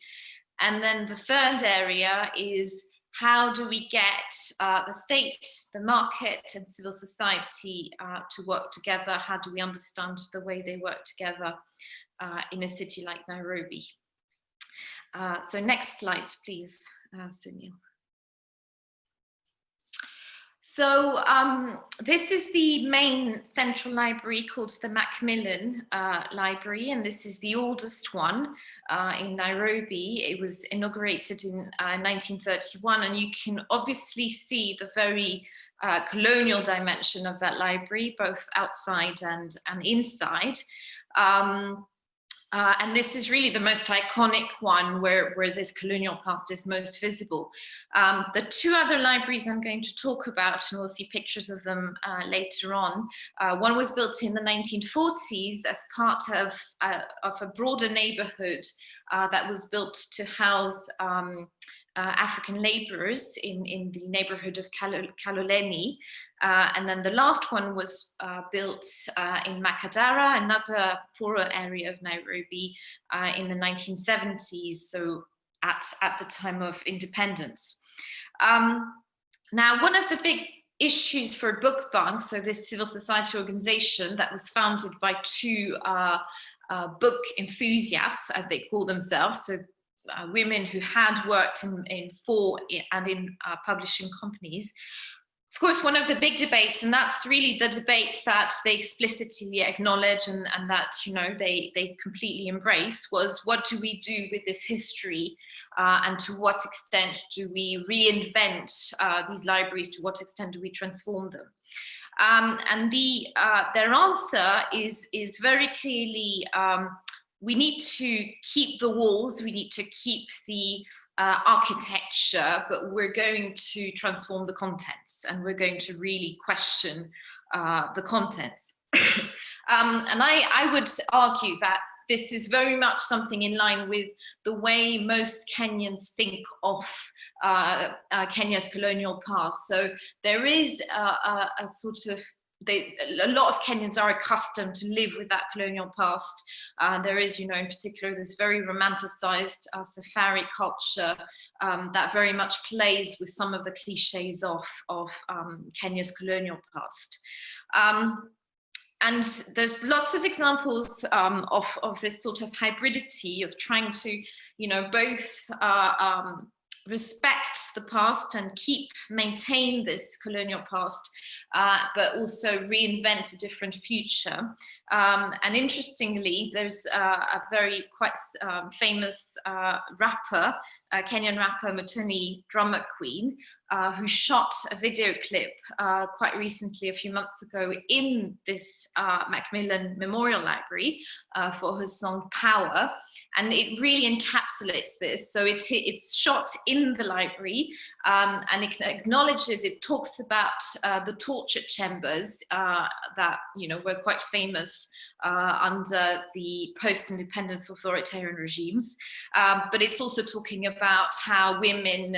And then the third area is, how do we get the state, the market, and civil society to work together? How do we understand the way they work together in a city like Nairobi? So next slide, please, Sunil. So this is the main central library called the Macmillan Library, and this is the oldest one in Nairobi. It was inaugurated in 1931, and you can obviously see the very colonial dimension of that library, both outside and inside. And this is really the most iconic one where this colonial past is most visible. The two other libraries I'm going to talk about, and we'll see pictures of them later on. One was built in the 1940s as part of a broader neighborhood that was built to house African laborers in the neighborhood of Kaloleni. And then the last one was built in Makadara, another poorer area of Nairobi, in the 1970s, so at the time of independence. Now, one of the big issues for Book Monk, so this civil society organization that was founded by two book enthusiasts, as they call themselves, so women who had worked for and in publishing companies. Of course, one of the big debates, and that's really the debate that they explicitly acknowledge and that, you know, they completely embrace, was what do we do with this history, and to what extent do we reinvent these libraries, to what extent do we transform them? And their answer is very clearly, we need to keep the walls, we need to keep the architecture, but we're going to transform the contents, and we're going to really question the contents. And I would argue that this is very much something in line with the way most Kenyans think of Kenya's colonial past. So there is a sort of, a lot of Kenyans are accustomed to live with that colonial past. There is, you know, in particular, this very romanticized safari culture that very much plays with some of the cliches of Kenya's colonial past. And there's lots of examples of this sort of hybridity of trying to, you know, both respect the past and maintain this colonial past, but also reinvent a different future. And interestingly, there's a very quite famous rapper, Kenyan rapper Mutoni Drummer Queen, who shot a video clip quite recently, a few months ago, in this Macmillan Memorial Library for her song Power. And it really encapsulates this. So it's shot in the library, and it acknowledges, it talks about the torture chambers that, you know, were quite famous under the post-independence authoritarian regimes. But it's also talking about how women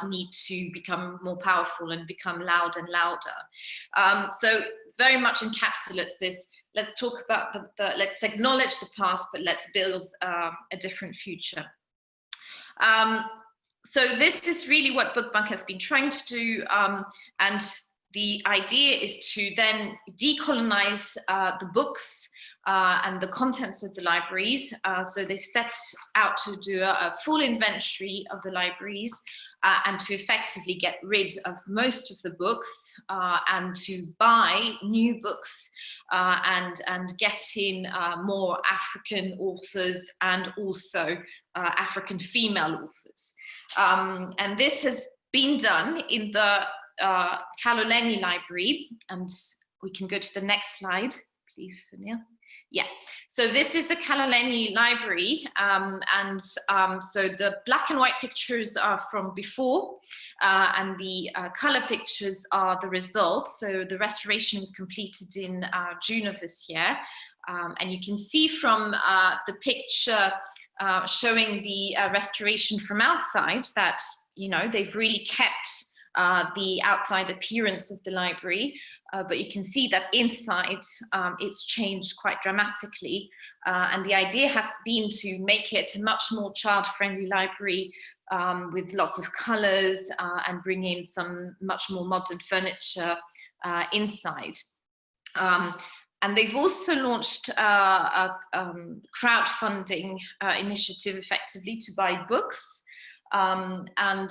need to become more powerful and become loud and louder. So very much encapsulates this. Let's talk about let's acknowledge the past, but let's build a different future. So this is really what Book Bank has been trying to do, and the idea is to then decolonize the books and the contents of the libraries. So they've set out to do a full inventory of the libraries and to effectively get rid of most of the books and to buy new books and get in more African authors and also African female authors. And this has been done in the Kaloleni Library, and we can go to the next slide, please, Sonia. Yeah, so this is the Kaloleni Library, and so the black and white pictures are from before, and the color pictures are the results. So the restoration was completed in June of this year, and you can see from the picture showing the restoration from outside that, you know, they've really kept the outside appearance of the library, but you can see that inside it's changed quite dramatically, and the idea has been to make it a much more child-friendly library with lots of colors and bring in some much more modern furniture inside. And they've also launched a crowdfunding initiative effectively to buy books, and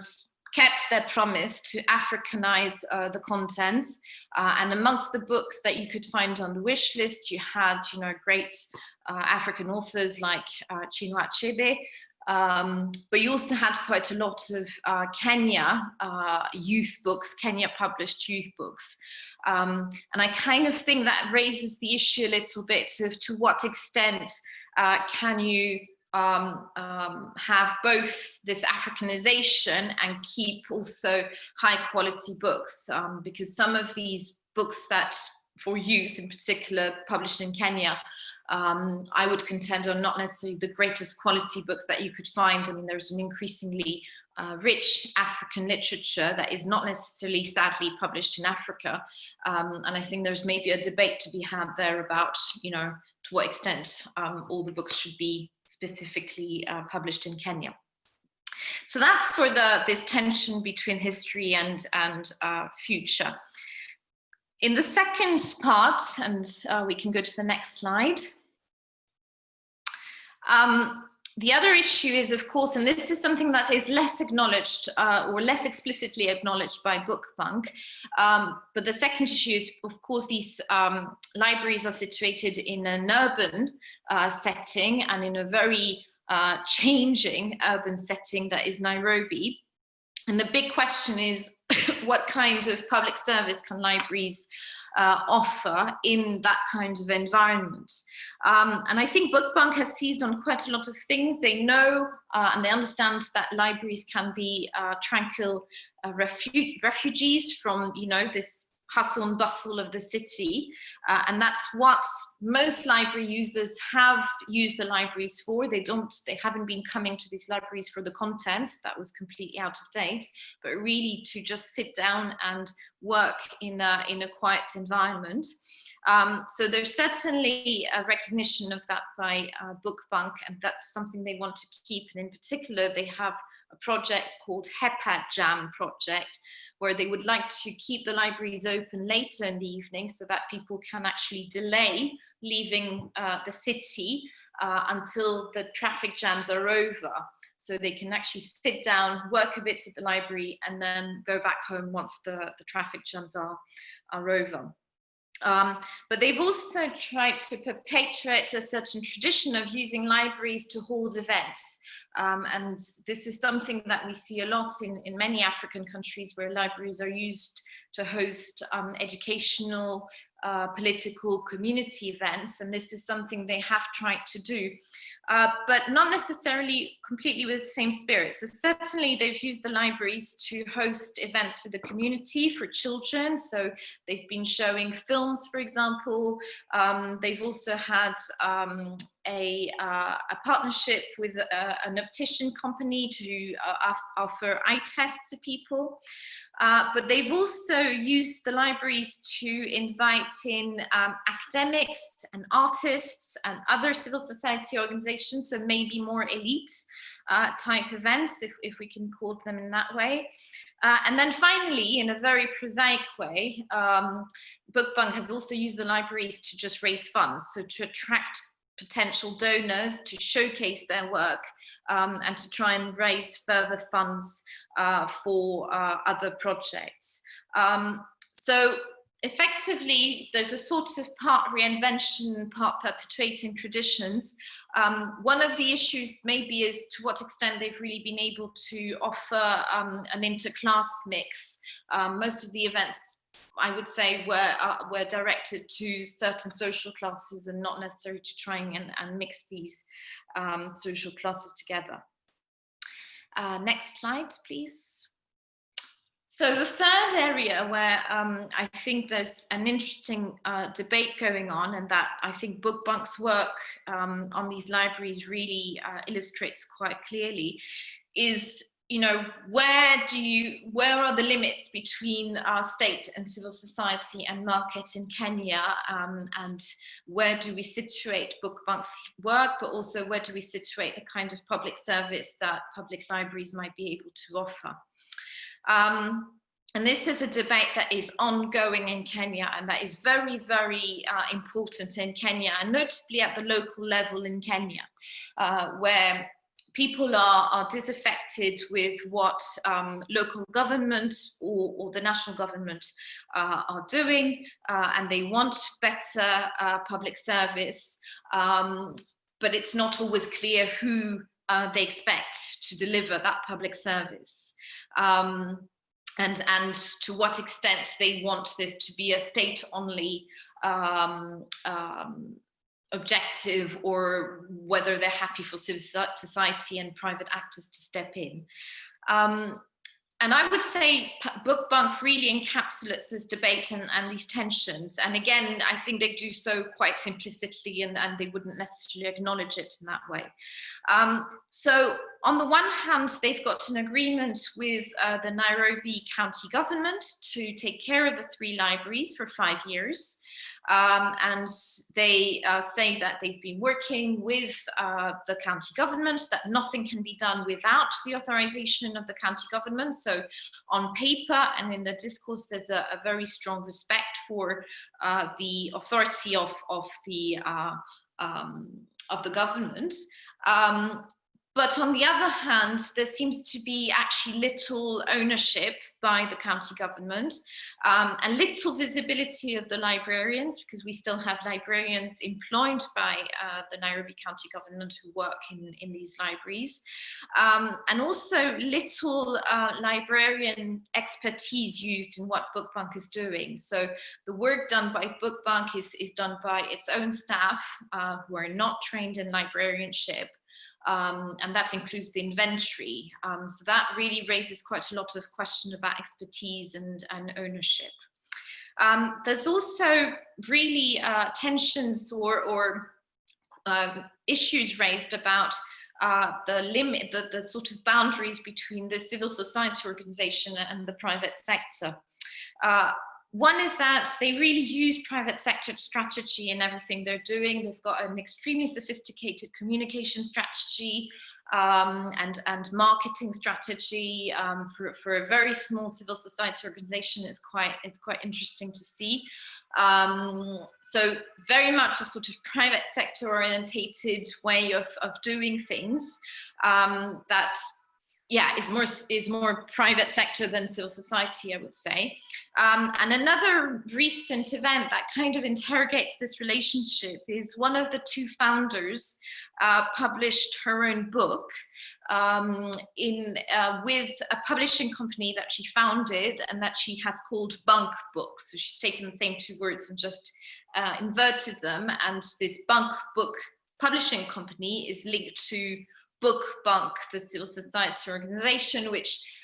kept their promise to Africanize the contents. And amongst the books that you could find on the wish list, you had, you know, great African authors like Chinua Achebe, but you also had quite a lot of Kenya youth books, Kenya published youth books. And I kind of think that raises the issue a little bit of to what extent can you have both this Africanization and keep also high quality books, because some of these books that for youth in particular published in Kenya, I would contend are not necessarily the greatest quality books that you could find. I mean, there's an increasingly rich African literature that is not necessarily, sadly, published in Africa. And I think there's maybe a debate to be had there about, you know, to what extent all the books should be specifically published in Kenya. So that's for this tension between history and future. In the second part, and we can go to the next slide. The other issue is, of course, and this is something that is less acknowledged or less explicitly acknowledged by BookBank, but the second issue is, of course, these libraries are situated in an urban setting and in a very changing urban setting that is Nairobi. And the big question is, what kind of public service can libraries offer in that kind of environment? And I think BookBank has seized on quite a lot of things. They know and they understand that libraries can be tranquil refugees from, you know, this hustle and bustle of the city, and that's what most library users have used the libraries for. They haven't been coming to these libraries for the contents, that was completely out of date, but really to just sit down and work in a quiet environment. So there's certainly a recognition of that by BookBank, and that's something they want to keep. And in particular, they have a project called Hepat Jam project, where they would like to keep the libraries open later in the evening so that people can actually delay leaving the city until the traffic jams are over. So they can actually sit down, work a bit at the library, and then go back home once the traffic jams are over. But they've also tried to perpetuate a certain tradition of using libraries to hold events. And this is something that we see a lot in many African countries, where libraries are used to host educational, political, community events. And this is something they have tried to do, but not necessarily completely with the same spirit. So certainly they've used the libraries to host events for the community, for children. So they've been showing films, for example. They've also had a partnership with an optician company to offer eye tests to people. But they've also used the libraries to invite in academics and artists and other civil society organizations, so maybe more elite type events, if we can call them in that way. And then finally, in a very prosaic way, BookBank has also used the libraries to just raise funds, so to attract potential donors, to showcase their work, and to try and raise further funds for other projects. So effectively, there's a sort of part reinvention, part perpetuating traditions. One of the issues maybe is to what extent they've really been able to offer an interclass mix. Most of the events, I would say, were directed to certain social classes and not necessarily to trying and mix these social classes together. Next slide, please. So the third area where I think there's an interesting debate going on, and that I think BookBank's work on these libraries really illustrates quite clearly, is, you know, where are the limits between state and civil society and market in Kenya, and where do we situate BookBank's work, but also where do we situate the kind of public service that public libraries might be able to offer. And this is a debate that is ongoing in Kenya, and that is very, very important in Kenya, and notably at the local level in Kenya, where people are disaffected with what local government or the national government are doing, and they want better public service, but it's not always clear who they expect to deliver that public service. And to what extent they want this to be a state-only objective, or whether they're happy for civil society and private actors to step in. And I would say BookBank really encapsulates this debate and these tensions. And again, I think they do so quite implicitly, and they wouldn't necessarily acknowledge it in that way. So on the one hand, they've got an agreement with the Nairobi county government to take care of the 3 libraries for 5 years. And they say that they've been working with the county government, that nothing can be done without the authorization of the county government. So on paper and in the discourse, there's a very strong respect for the authority of the government. But on the other hand, there seems to be actually little ownership by the county government and little visibility of the librarians, because we still have librarians employed by the Nairobi County government who work in these libraries. And also little librarian expertise used in what BookBank is doing. So the work done by BookBank is done by its own staff who are not trained in librarianship. And that includes the inventory. So that really raises quite a lot of question about expertise and ownership. There's also really tensions or issues raised about the sort of boundaries between the civil society organization and the private sector. One is that they really use private sector strategy in everything they're doing. They've got an extremely sophisticated communication strategy and marketing strategy for a very small civil society organization. It's quite interesting to see. So very much a sort of private sector orientated way of doing things that, yeah, is more private sector than civil society, I would say. And another recent event that kind of interrogates this relationship is one of the two founders published her own book with a publishing company that she founded and that she has called Bunk Books. So she's taken the same two words and just inverted them. And this Bunk Book publishing company is linked to BookBank, the civil society organization, which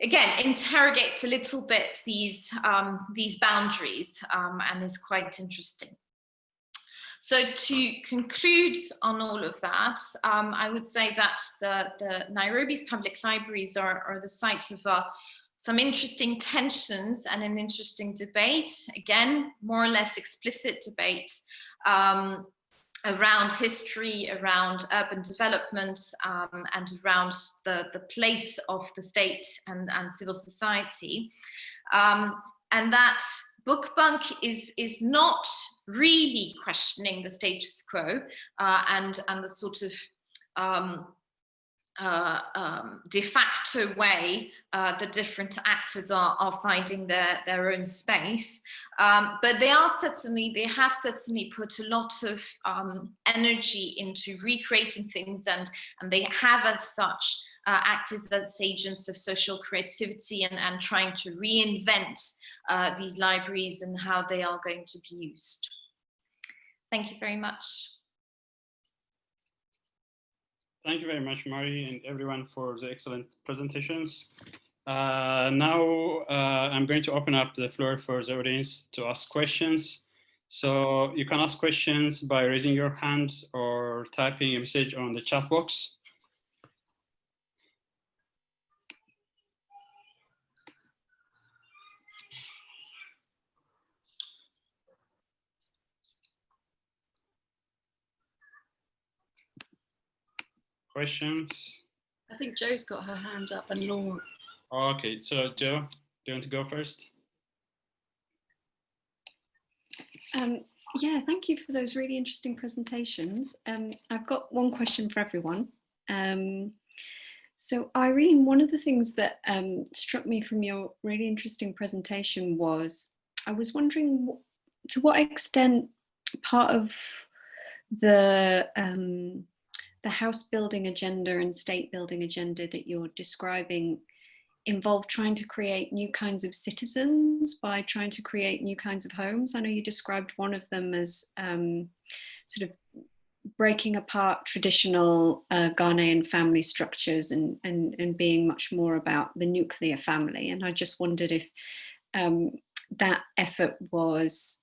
again interrogates a little bit these boundaries and is quite interesting. So to conclude on all of that, I would say that the Nairobi's public libraries are the site of some interesting tensions and an interesting debate, again, more or less explicit debate around history, around urban development, and around the place of the state and civil society. And that BookBank is not really questioning the status quo and the sort of de facto way the different actors are finding their own space, but they have certainly put a lot of energy into recreating things, and they have as such acted as agents of social creativity and trying to reinvent these libraries and how they are going to be used. Thank you very much. Thank you very much, Mari, and everyone for the excellent presentations. Now I'm going to open up the floor for the audience to ask questions. So you can ask questions by raising your hands or typing a message on the chat box. Questions? I think Joe's got her hand up and Laura. Okay, so Joe, do you want to go first? Yeah, thank you for those really interesting presentations. I've got one question for everyone. So Irene, one of the things that struck me from your really interesting presentation was, I was wondering to what extent part of the house building agenda and state building agenda that you're describing involve trying to create new kinds of citizens by trying to create new kinds of homes. I know you described one of them as sort of breaking apart traditional Ghanaian family structures and being much more about the nuclear family. And I just wondered if that effort was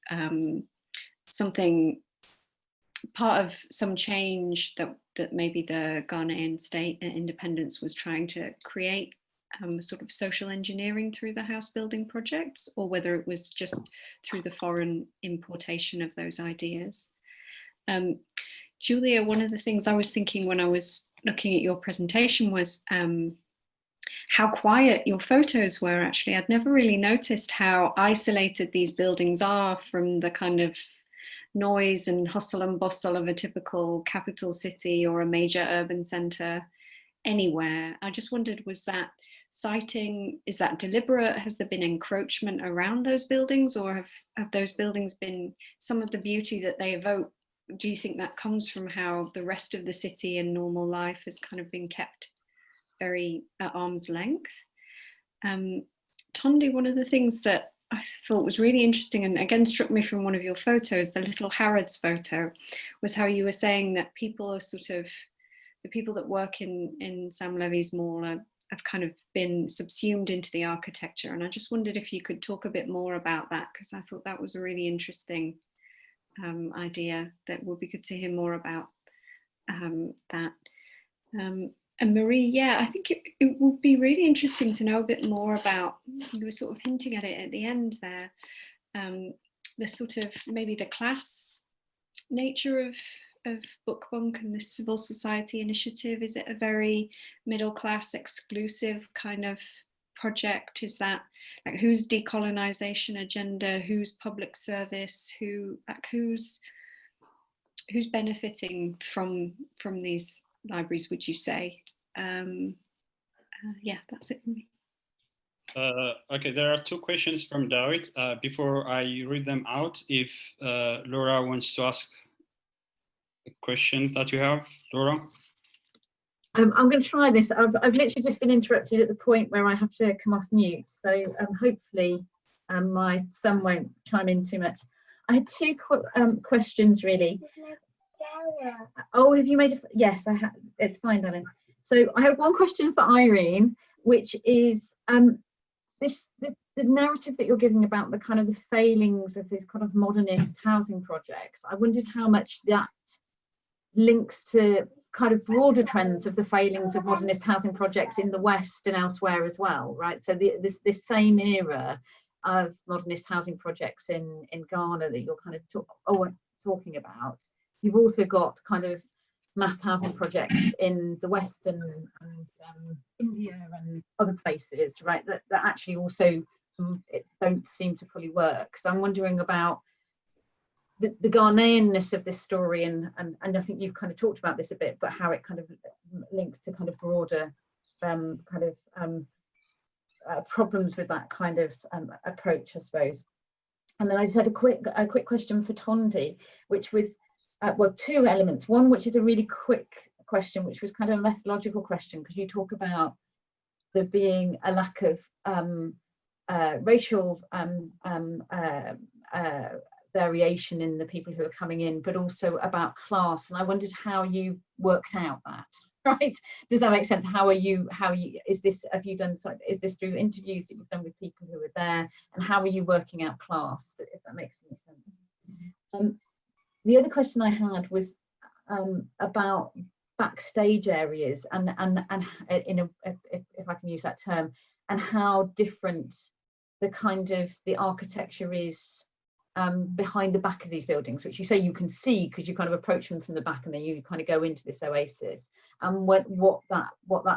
something, part of some change that maybe the Ghanaian state independence was trying to create, sort of social engineering through the house building projects, or whether it was just through the foreign importation of those ideas. Julia, one of the things I was thinking when I was looking at your presentation was how quiet your photos were, actually. I'd never really noticed how isolated these buildings are from the kind of noise and hustle and bustle of a typical capital city or a major urban centre anywhere. I just wondered, was that siting, is that deliberate? Has there been encroachment around those buildings, or have those buildings been, some of the beauty that they evoke, do you think that comes from how the rest of the city and normal life has kind of been kept very at arm's length? Tondi, one of the things that I thought was really interesting, and again struck me from one of your photos, the little Harrods photo, was how you were saying that people are sort of, the people that work in Sam Levy's mall have kind of been subsumed into the architecture. And I just wondered if you could talk a bit more about that, because I thought that was a really interesting idea that would be good to hear more about that. And Marie, yeah, I think it would be really interesting to know a bit more about, you were sort of hinting at it at the end there, the sort of maybe the class nature of Book Bunk and this civil society initiative. Is it a very middle class exclusive kind of project? Is that like whose decolonization agenda, whose public service, who's benefiting from these libraries, would you say? Yeah, that's it for me. Okay, there are two questions from David. Before I read them out, if Laura wants to ask a question that you have, Laura. I'm going to try this. I've literally just been interrupted at the point where I have to come off mute, so hopefully my son won't chime in too much. I had two questions really. Oh, have you made a, yes, I have. It's fine, darling. So I have one question for Irene, which is the narrative that you're giving about the kind of the failings of these kind of modernist housing projects. I wondered how much that links to kind of broader trends of the failings of modernist housing projects in the West and elsewhere as well, right? So this same era of modernist housing projects in Ghana that you're kind of talking about. You've also got kind of mass housing projects in the West and India and other places, right, that actually also don't seem to fully work. So I'm wondering about the Ghanaianness of this story, and I think you've kind of talked about this a bit, but how it kind of links to kind of broader problems with that kind of approach, I suppose. And then I just had a quick question for Tondi, which was, well, two elements. One, which is a really quick question, which was kind of a methodological question, because you talk about there being a lack of racial variation in the people who are coming in, but also about class. And I wondered how you worked out that, right? Does that make sense? How is this, is this through interviews that you've done with people who are there? And how are you working out class, if that makes any sense? The other question I had was about backstage areas and if I can use that term, and how different the kind of the architecture is behind the back of these buildings, which you say you can see because you kind of approach them from the back and then you kind of go into this oasis, and what that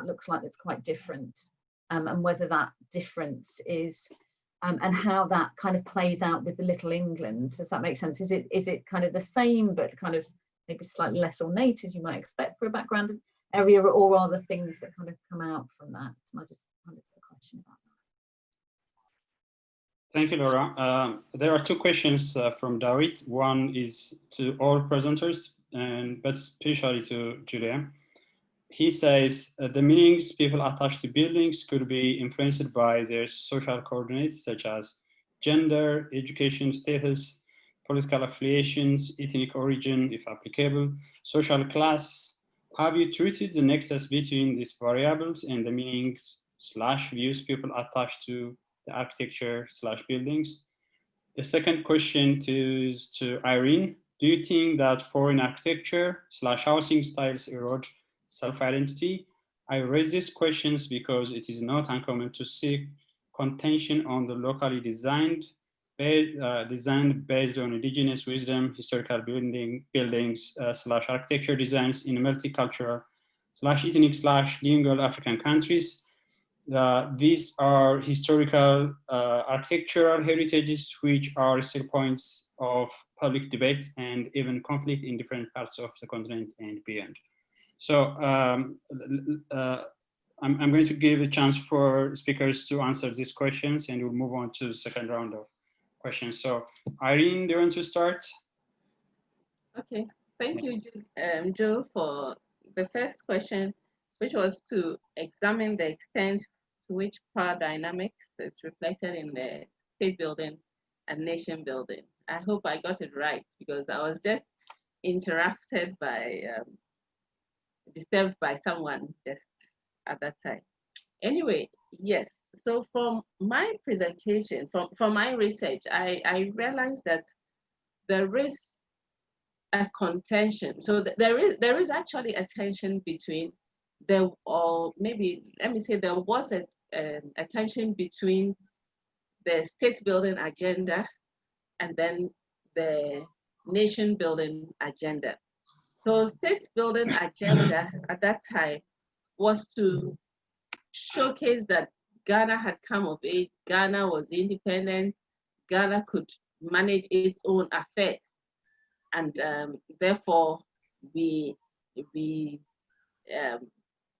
looks like that's quite different, and whether that difference is and how that kind of plays out with the Little England. Does that make sense? Is it kind of the same but kind of maybe slightly less ornate as you might expect for a background area, or are there things that kind of come out from that? And I just had a question about that. Thank you, Laura. There are two questions from David. One is to all presenters, but especially to Julia. He says the meanings people attach to buildings could be influenced by their social coordinates, such as gender, education status, political affiliations, ethnic origin, if applicable, social class. Have you treated the nexus between these variables and the meanings / views people attach to the architecture / buildings? The second question is to Irene. Do you think that foreign architecture / housing styles erode self-identity? I raise these questions because it is not uncommon to see contention on the locally designed based on indigenous wisdom, historical buildings / architecture designs in multicultural / ethnic / lingual African countries. These are historical architectural heritages which are still points of public debate and even conflict in different parts of the continent and beyond. So I'm going to give a chance for speakers to answer these questions, and we'll move on to the second round of questions. So Irene, do you want to start? Okay, thank you, Joe, for the first question, which was to examine the extent to which power dynamics is reflected in the state building and nation building. I hope I got it right, because I was just interrupted by, disturbed by someone just at that time. Anyway, yes, so from my presentation, from my research, I realized that there is a contention. So there is actually a tension between or maybe let me say there was a tension between the state building agenda and then the nation building agenda. So state building agenda at that time was to showcase that Ghana had come of age, Ghana was independent, Ghana could manage its own affairs. And therefore, we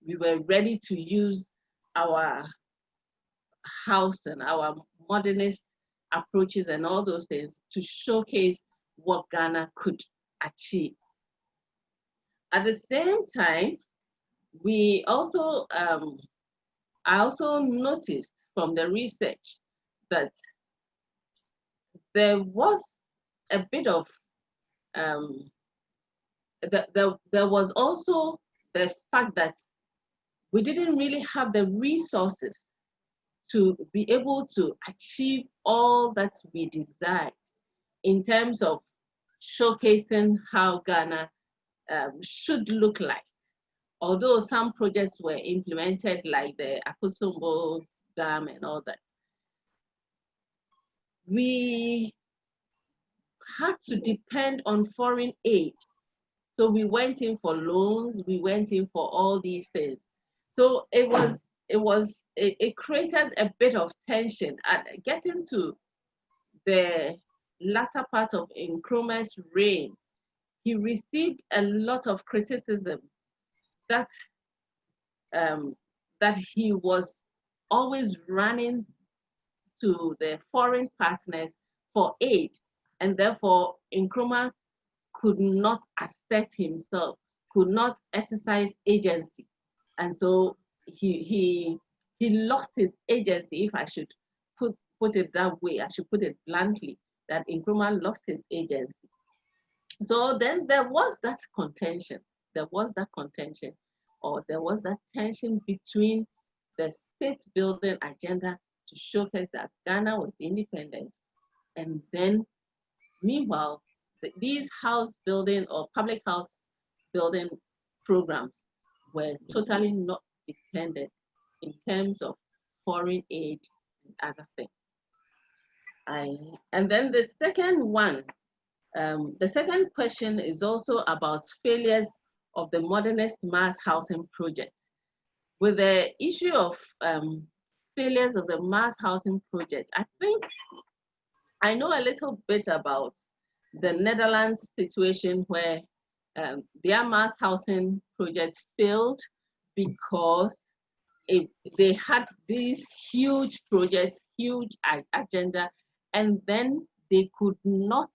were ready to use our house and our modernist approaches and all those things to showcase what Ghana could achieve. At the same time, we also, I also noticed from the research that there was a bit of there was also the fact that we didn't really have the resources to be able to achieve all that we desired in terms of showcasing how Ghana should look like. Although some projects were implemented, like the Akosombo Dam and all that, we had to depend on foreign aid. So we went in for loans, we went in for all these things. So it created a bit of tension. At getting to the latter part of Nkrumah's reign, he received a lot of criticism that that he was always running to the foreign partners for aid, and therefore Nkrumah could not assert himself, could not exercise agency, and so he lost his agency. If I should put it that way, I should put it bluntly, that Nkrumah lost his agency. So then there was that contention. There was that contention, or there was that tension between the state building agenda to showcase that Ghana was independent, and then meanwhile, these house building or public house building programs were totally not dependent in terms of foreign aid and other things. And then the second one, the second question is also about failures of the modernist mass housing project. With the issue of failures of the mass housing project, I think I know a little bit about the Netherlands situation, where their mass housing project failed because they had these huge projects, huge agenda, and then they could not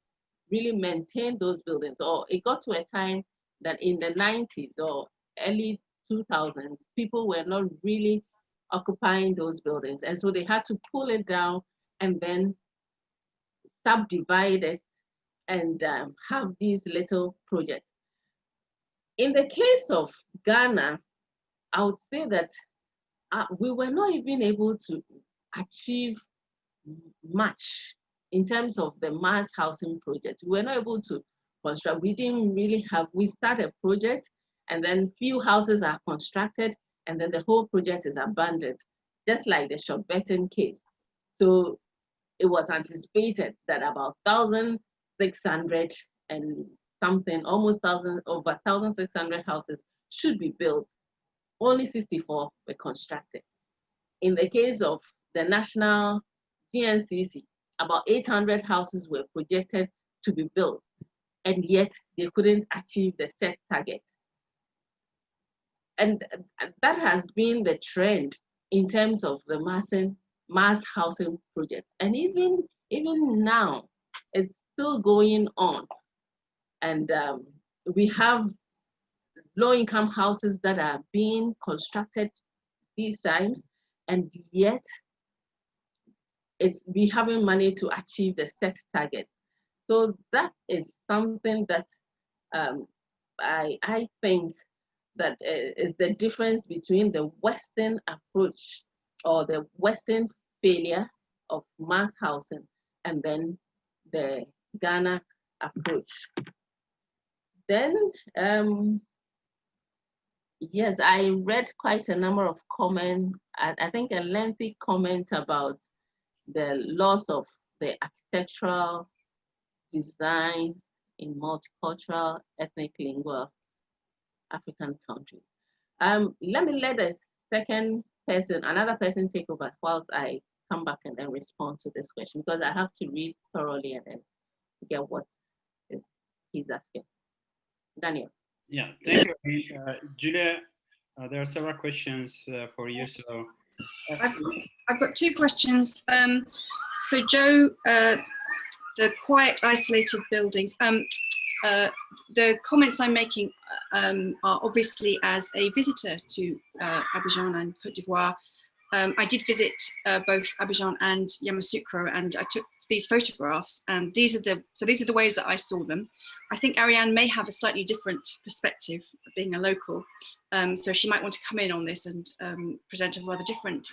really maintain those buildings. Or it got to a time that in the 90s or early 2000s, people were not really occupying those buildings. And so they had to pull it down and then subdivide it and have these little projects. In the case of Ghana, I would say that we were not even able to achieve much in terms of the mass housing project. We were not able to construct. We didn't really have, we start a project and then few houses are constructed and then the whole project is abandoned, just like the Schokbeton case. So it was anticipated that about 1,600 and something, almost over 1,600 houses should be built. Only 64 were constructed. in the case of the national GNCC, about 800 houses were projected to be built, and yet they couldn't achieve the set target. And that has been the trend in terms of the mass housing projects. And even now, it's still going on. And we have low-income houses that are being constructed these times, and yet we haven't managed to achieve the set target. So that is something that I think that is the difference between the Western approach or the Western failure of mass housing and then the Ghana approach. Then, yes, I read quite a number of comments, I think a lengthy comment about the loss of the architectural designs in multicultural, ethnic, lingual African countries. Let me let another person take over whilst I come back and then respond to this question, because I have to read thoroughly and then get what he's asking. Daniel. Yeah, thank you. Julia, there are several questions for you. So I've got two questions. So Joe, the quiet, isolated buildings. The comments I'm making are obviously as a visitor to Abidjan and Côte d'Ivoire. I did visit both Abidjan and Yamoussoukro, and I took these photographs, and these are the ways that I saw them. I think Ariane may have a slightly different perspective, being a local, so she might want to come in on this and present a rather different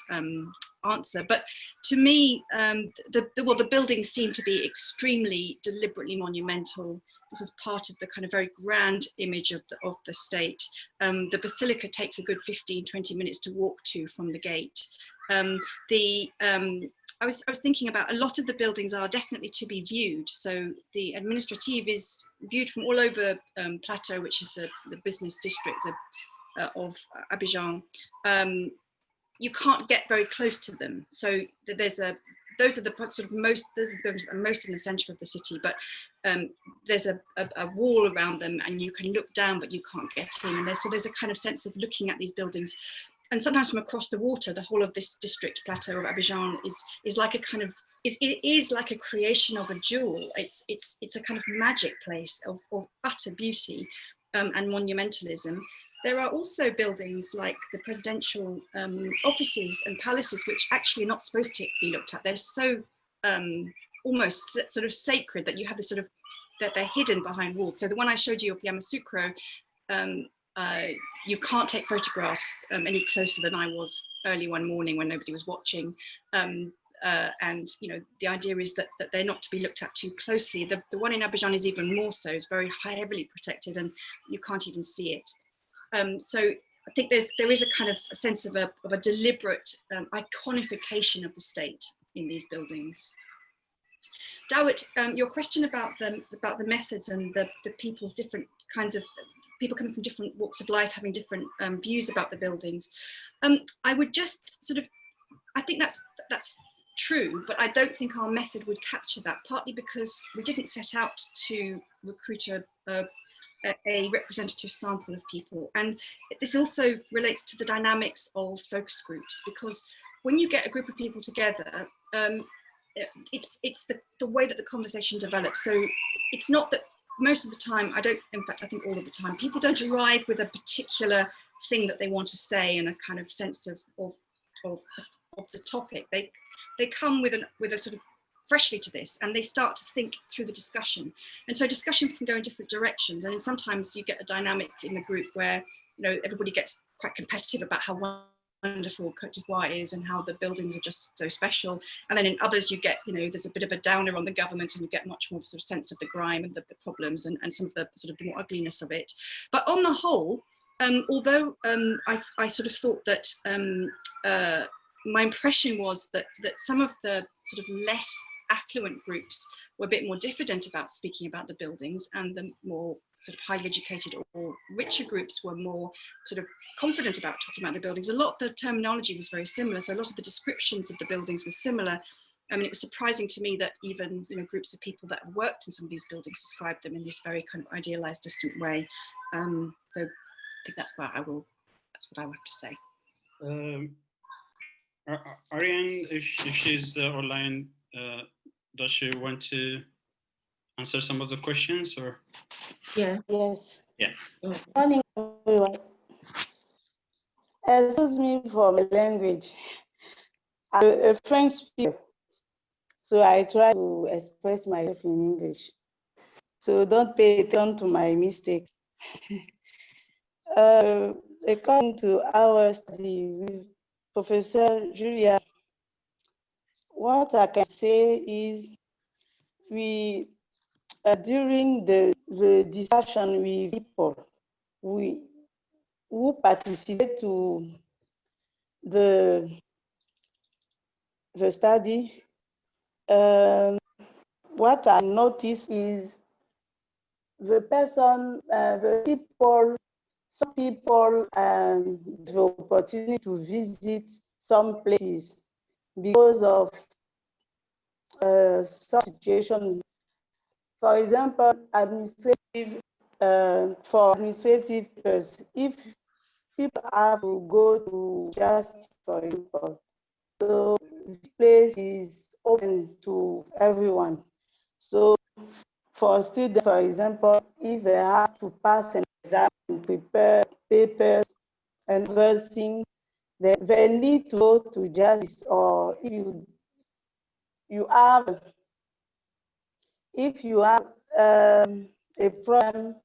answer. But to me, the buildings seem to be extremely deliberately monumental. This is part of the kind of very grand image of the state. The basilica takes a good 15-20 minutes to walk to from the gate. I was thinking about a lot of the buildings are definitely to be viewed. So the administrative is viewed from all over Plateau, which is the business district of Abidjan. You can't get very close to them. So those are the sort of most that are most in the center of the city, but there's a wall around them and you can look down, but you can't get in. And there's a kind of sense of looking at these buildings. And sometimes from across the water, the whole of this district plateau of Abidjan is like a kind of, it is like a creation of a jewel. It's a kind of magic place of utter beauty and monumentalism. There are also buildings like the presidential offices and palaces, which actually are not supposed to be looked at. They're so almost sort of sacred that you have this sort of, that they're hidden behind walls. So the one I showed you of Yamoussoukro, you can't take photographs any closer than I was early one morning when nobody was watching. And you know, the idea is that they're not to be looked at too closely. The one in Abidjan is even more so. It's very heavily protected and you can't even see it. So I think there is a kind of a sense of a deliberate iconification of the state in these buildings. Dawit, your question about the methods and the people's different kinds of people coming from different walks of life having different views about the buildings. I would just sort of, I think that's true, but I don't think our method would capture that, partly because we didn't set out to recruit a representative sample of people. And this also relates to the dynamics of focus groups, because when you get a group of people together, it's the way that the conversation develops. So it's not that most of the time, in fact, I think all of the time, people don't arrive with a particular thing that they want to say and a kind of sense of the topic. They come with a sort of freshly to this, and they start to think through the discussion. And so discussions can go in different directions. And then sometimes you get a dynamic in the group where, you know, everybody gets quite competitive about how wonderful Côte d'Ivoire is and how the buildings are just so special. And then in others you get, you know, there's a bit of a downer on the government and you get much more sort of sense of the grime and the problems and some of the sort of the more ugliness of it. But on the whole, although I sort of thought that my impression was that some of the sort of less affluent groups were a bit more diffident about speaking about the buildings, and the more sort of highly educated or richer groups were more sort of confident about talking about the buildings. A lot of the terminology was very similar, so a lot of the descriptions of the buildings were similar. I mean, it was surprising to me that even groups of people that have worked in some of these buildings described them in this very kind of idealized, distant way. So I think that's what I have to say. Ariane, if she's online, does she want to answer some of the questions or? Yeah. Yes. Yeah. Morning, everyone. Excuse me for my language. I'm a French speaker, so I try to express myself in English. So don't pay attention to my mistake. According to our study with Professor Julia, what I can say is during the discussion with people who participate to the study, what I notice is some people the opportunity to visit some places because of some situation. For example, for administrative purposes, if people have to go to justice, for example, so this place is open to everyone. So for students, for example, if they have to pass an exam and prepare papers and everything, they need to go to justice. Or if you have a problem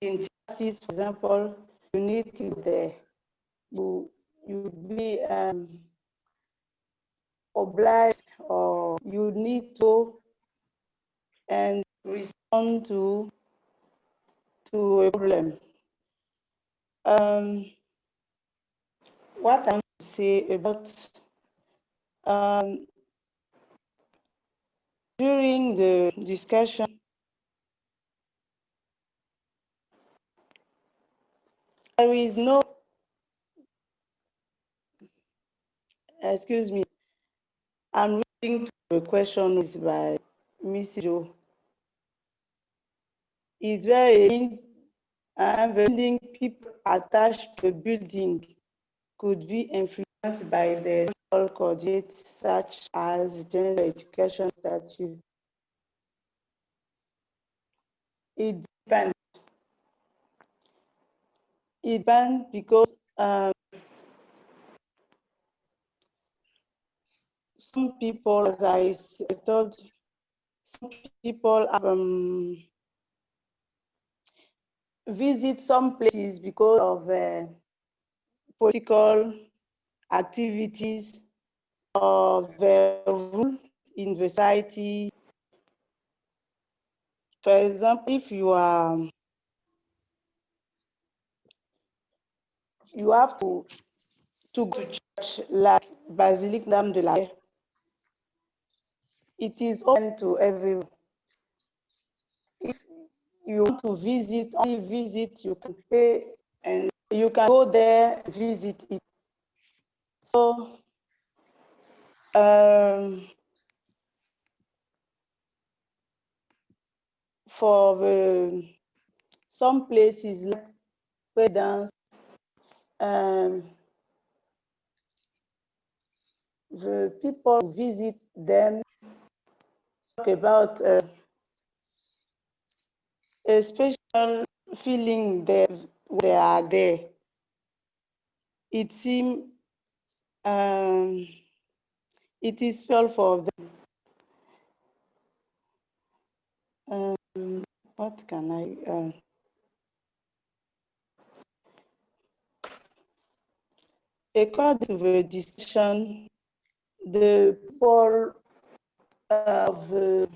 in justice, for example, you need to be there. You be obliged, or you need to and respond to a problem. What I want to say about during the discussion, there is no, excuse me, I'm reading to the question by Miss Jo. It's very building people attached to a building could be influenced by the social coordinates such as gender education statute. It depends. It depends because some people, as I told, some people visit some places because of political activities or the rule in the society. For example, if you have to go to church like Basilique Dame de la Paix, it is open to everyone. If you want to visit, only visit, you can pay and you can go there, visit it. So for some places like Pedance, the people who visit them talk about a special feeling they are there. It seems it is special for them. What can I? According to the discussion, the people of the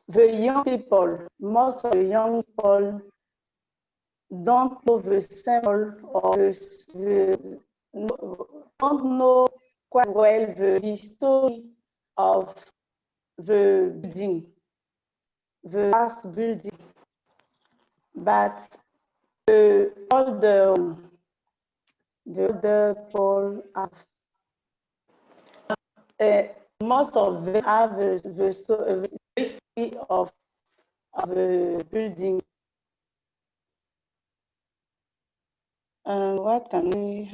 young people, most of the young people don't know the symbol or don't know quite well the history of the building, the last building. but all the other people have, most of them have a history of a building. What can we?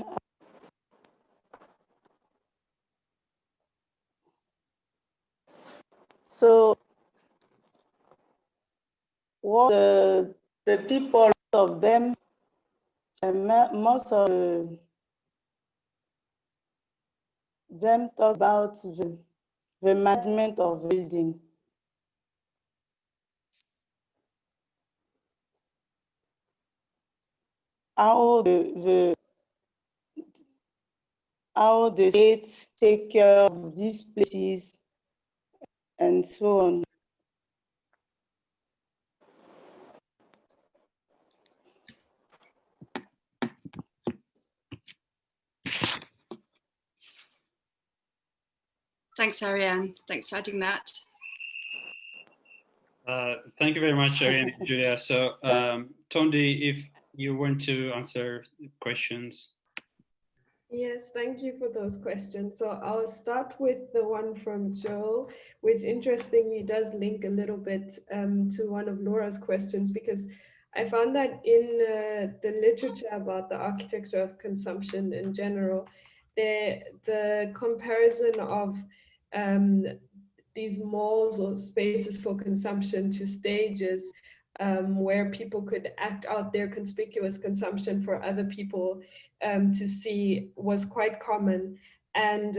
So, what the people of them, most of them talk about the management of building. How how the state take care of these places and so on. Thanks, Ariane. Thanks for adding that. Thank you very much, Ariane and Julia. So, Tondi, if you want to answer questions. Yes, thank you for those questions. So I'll start with the one from Joe, which interestingly does link a little bit to one of Laura's questions, because I found that in the literature about the architecture of consumption in general, the comparison of these malls or spaces for consumption to stages where people could act out their conspicuous consumption for other people to see was quite common. And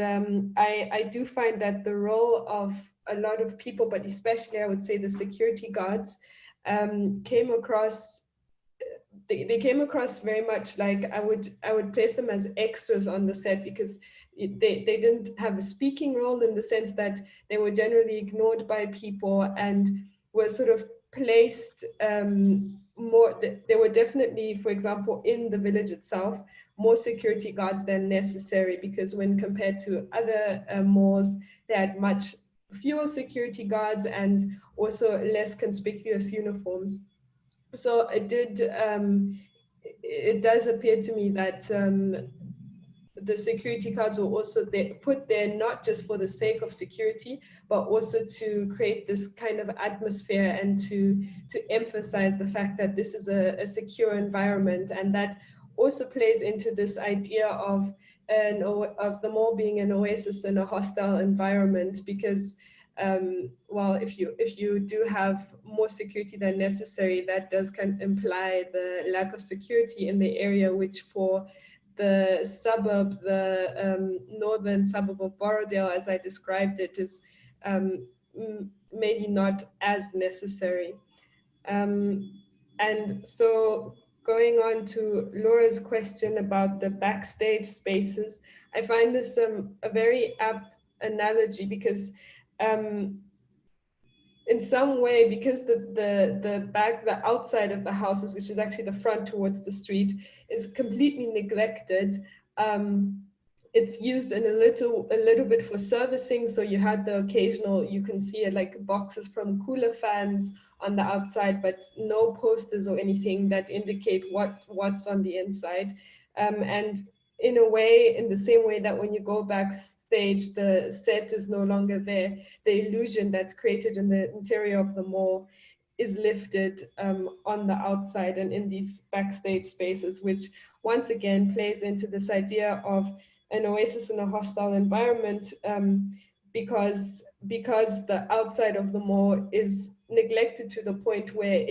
I do find that the role of a lot of people, but especially I would say the security guards, came across, they came across very much like I would place them as extras on the set, because they didn't have a speaking role, in the sense that they were generally ignored by people and were sort of placed more. There were definitely, for example, in the village itself, more security guards than necessary, because when compared to other malls, they had much fewer security guards and also less conspicuous uniforms. So it does appear to me that the security guards were also put there not just for the sake of security, but also to create this kind of atmosphere and to emphasize the fact that this is a secure environment. And that also plays into this idea of the mall being an oasis in a hostile environment, because well, if you do have more security than necessary, that does kind of imply the lack of security in the area, which for the suburb, the northern suburb of Borrowdale, as I described it, is maybe not as necessary. And so going on to Laura's question about the backstage spaces, I find this a very apt analogy, because in some way, because the outside of the houses, which is actually the front towards the street, is completely neglected. It's used in a little bit for servicing. So you had the occasional, you can see it like boxes from cooler fans on the outside, but no posters or anything that indicate what's on the inside. And in a way, in the same way that when you go backstage, the set is no longer there, the illusion that's created in the interior of the mall is lifted on the outside and in these backstage spaces, which once again plays into this idea of an oasis in a hostile environment, because the outside of the mall is neglected to the point where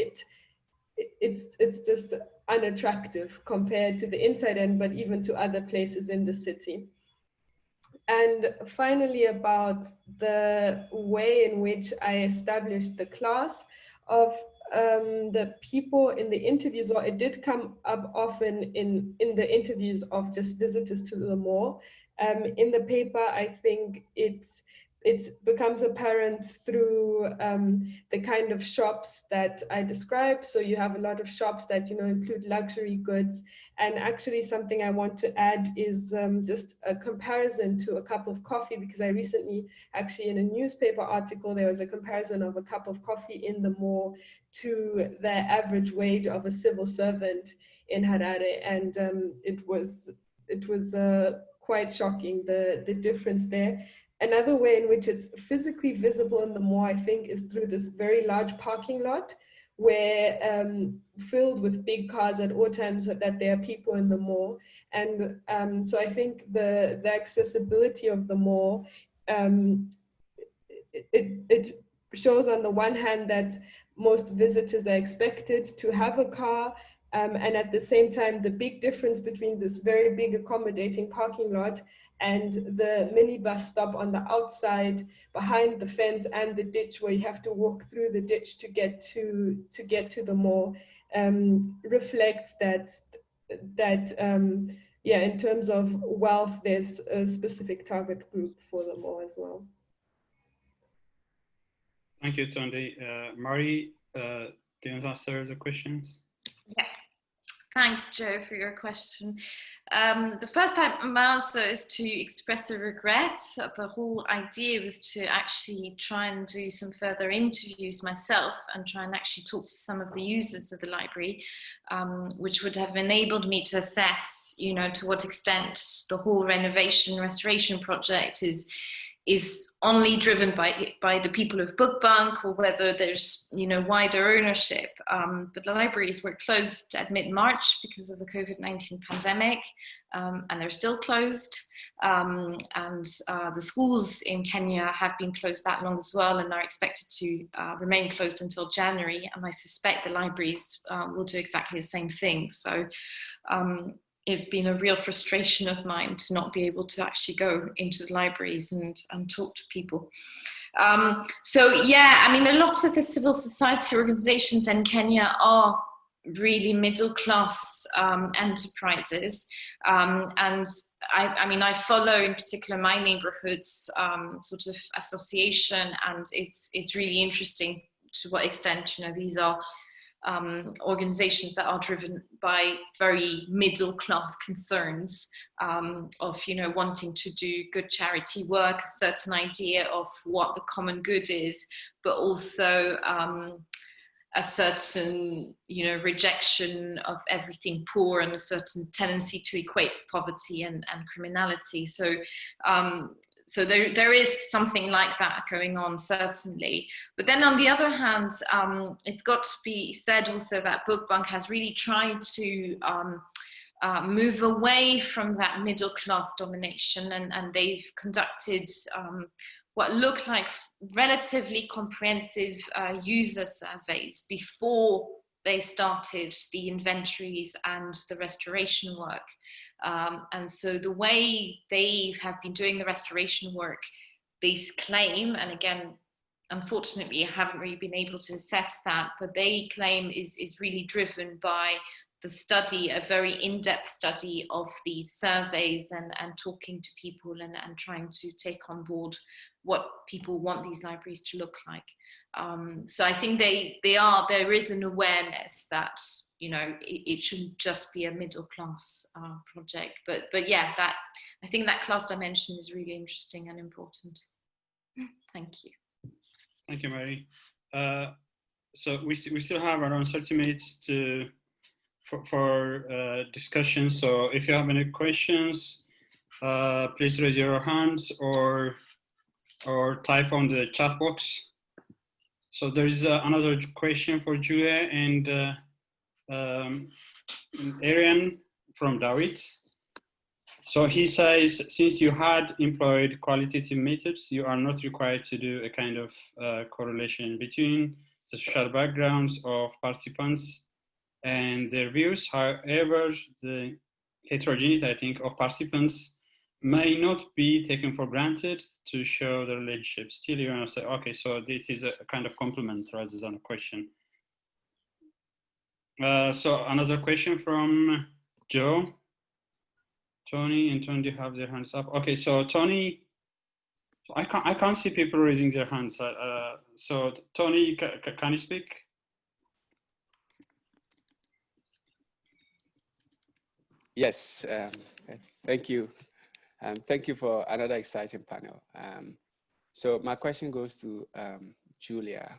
it's just unattractive compared to the inside end, but even to other places in the city. And finally, about the way in which I established the class of the people in the interviews, or it did come up often in the interviews of just visitors to the mall. In the paper, I think it becomes apparent through the kind of shops that I described. So you have a lot of shops that, you know, include luxury goods. And actually something I want to add is just a comparison to a cup of coffee, because I recently, actually in a newspaper article, there was a comparison of a cup of coffee in the mall to the average wage of a civil servant in Harare. And it was quite shocking, the difference there. Another way in which it's physically visible in the mall, I think, is through this very large parking lot, where filled with big cars at all times, that there are people in the mall. And so I think the accessibility of the mall, it shows on the one hand that most visitors are expected to have a car, and at the same time, the big difference between this very big accommodating parking lot and the minibus stop on the outside behind the fence and the ditch, where you have to walk through the ditch to get to the mall, reflects that yeah, in terms of wealth, there's a specific target group for the mall as well. Thank you, Tony. Mari, do you want to answer the questions? Yeah. Thanks, Joe, for your question. The first part of my answer is to express a regret. The whole idea was to actually try and do some further interviews myself and try and actually talk to some of the users of the library, which would have enabled me to assess, you know, to what extent the whole restoration project is only driven by the people of Bookbank, or whether there's, you know, wider ownership. But the libraries were closed at mid-March because of the COVID-19 pandemic, and they're still closed. And the schools in Kenya have been closed that long as well, and are expected to remain closed until January. And I suspect the libraries will do exactly the same thing. So it's been a real frustration of mine to not be able to actually go into the libraries and talk to people. So yeah, I mean, a lot of the civil society organizations in Kenya are really middle class enterprises. And I mean, I follow in particular my neighborhood's sort of association, and it's really interesting to what extent, you know, these are organizations that are driven by very middle class concerns of, you know, wanting to do good charity work, a certain idea of what the common good is, but also a certain, you know, rejection of everything poor, and a certain tendency to equate poverty and criminality. So so there is something like that going on, certainly. But then on the other hand, it's got to be said also that Bookbank has really tried to move away from that middle class domination, and they've conducted what look like relatively comprehensive user surveys before they started the inventories and the restoration work. And so the way they have been doing the restoration work, they claim, and again, unfortunately, I haven't really been able to assess that, but they claim is really driven by the study, a very in-depth study of these surveys and talking to people and trying to take on board what people want these libraries to look like. So I think there is an awareness that, you know, it shouldn't just be a middle class project, but yeah, that I think that class dimension is really interesting and important. Thank you. Thank you, Mary. So we still have around 30 minutes for discussion. So if you have any questions, please raise your hands or type on the chat box. So there is another question for Julia and Ariane from David. So he says, since you had employed qualitative methods, you are not required to do a kind of correlation between the social backgrounds of participants and their views. However, the heterogeneity, I think, of participants may not be taken for granted to show the relationship. Still, you want to say, okay, so this is a kind of compliment rather than a question. So another question from Joe. Tony and Tony have their hands up. Okay, so Tony So I can't see people raising their hands. So Tony, can you speak? Yes, thank you. Thank you for another exciting panel. So my question goes to Julia.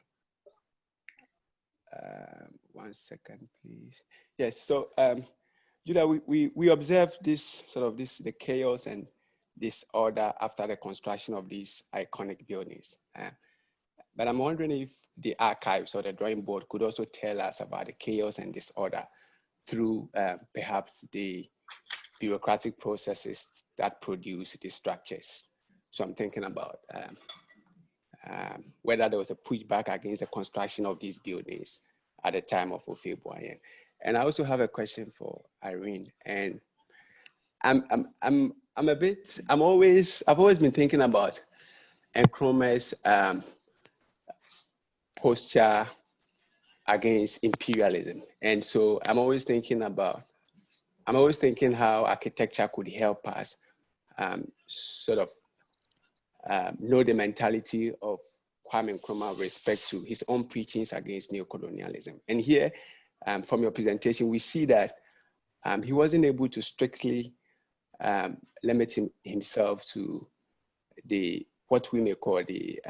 1 second, please. Yes, so Julia, we observed the chaos and disorder after the construction of these iconic buildings. But I'm wondering if the archives or the drawing board could also tell us about the chaos and disorder through perhaps the bureaucratic processes that produce these structures. So I'm thinking about whether there was a pushback against the construction of these buildings at the time of Ofe-Boyen. And I also have a question for Irene. And I've always been thinking about Nkrumah's posture against imperialism. And so I'm always thinking how architecture could help us know the mentality of Kwame Nkrumah with respect to his own preachings against neocolonialism. And here, from your presentation, we see that he wasn't able to strictly limit himself to what we may call the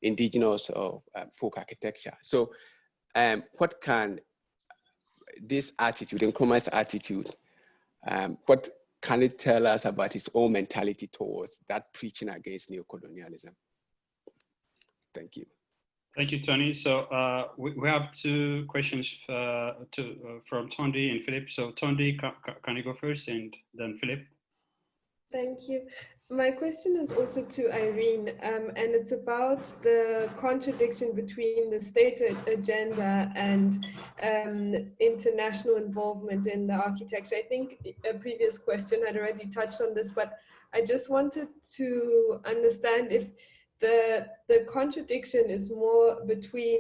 indigenous or folk architecture. So what can this attitude, Nkrumah's attitude, what can it tell us about his own mentality towards that preaching against neocolonialism? Thank you. Thank you, Tony. So we have two questions from Tondi and Philip. So Tondi, can you go first, and then Philip? Thank you. My question is also to Irene, and it's about the contradiction between the state agenda and international involvement in the architecture. I think a previous question had already touched on this, but I just wanted to understand if the contradiction is more between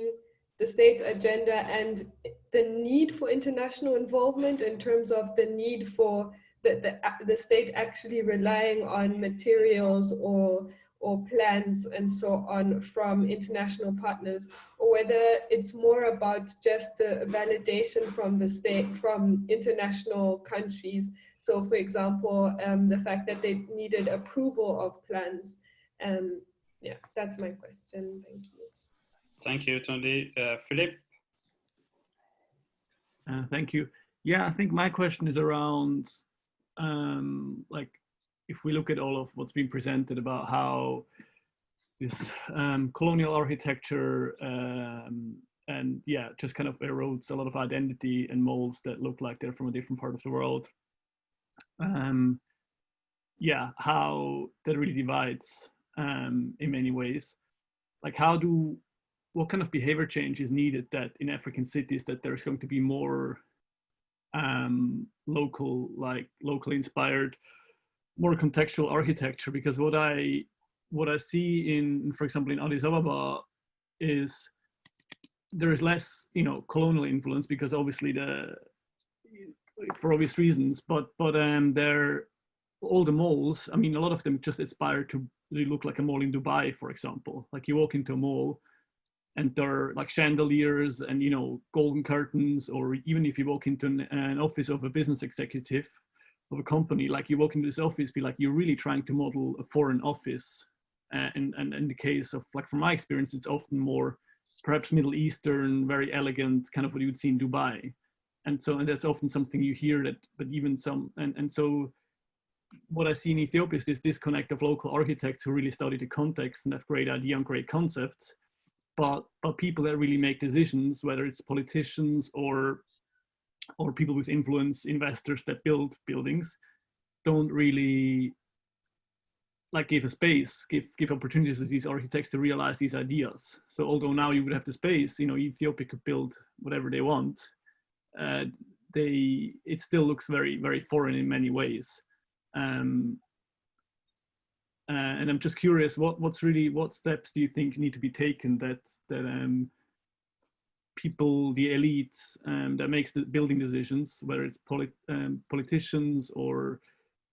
the state agenda and the need for international involvement in terms of the need for the state actually relying on materials or plans and so on from international partners, or whether it's more about just the validation from the state, from international countries. So for example, the fact that they needed approval of plans. Yeah, that's my question. Thank you. Thank you, Tondi. Philip? Thank you. Yeah, I think my question is around like, if we look at all of what's been presented about how this colonial architecture and yeah, just kind of erodes a lot of identity and molds that look like they're from a different part of the world. Yeah, how that really divides in many ways. Like what kind of behavior change is needed that in African cities that there's going to be more locally inspired, more contextual architecture? Because what I see in, for example, in Addis Ababa is there is less, colonial influence, because obviously for obvious reasons, but they're all the malls. I mean, a lot of them just aspire to really look like a mall in Dubai, for example. Like, you walk into a mall and there are like chandeliers and, golden curtains, or even if you walk into an office of a business executive of a company, like you walk into this office, be like, you're really trying to model a foreign office. And in the case of, like, from my experience, it's often more perhaps Middle Eastern, very elegant, kind of what you would see in Dubai. And that's often something you hear that, but even some, and so what I see in Ethiopia is this disconnect of local architects who really study the context and have great idea and great concepts, but people that really make decisions, whether it's politicians or people with influence, investors that build buildings, don't really like give a space, give opportunities to these architects to realize these ideas. So although now you would have the space, Ethiopia could build whatever they want, it still looks very, very foreign in many ways. And I'm just curious, what steps do you think need to be taken that people, the elites that makes the building decisions, whether it's politicians or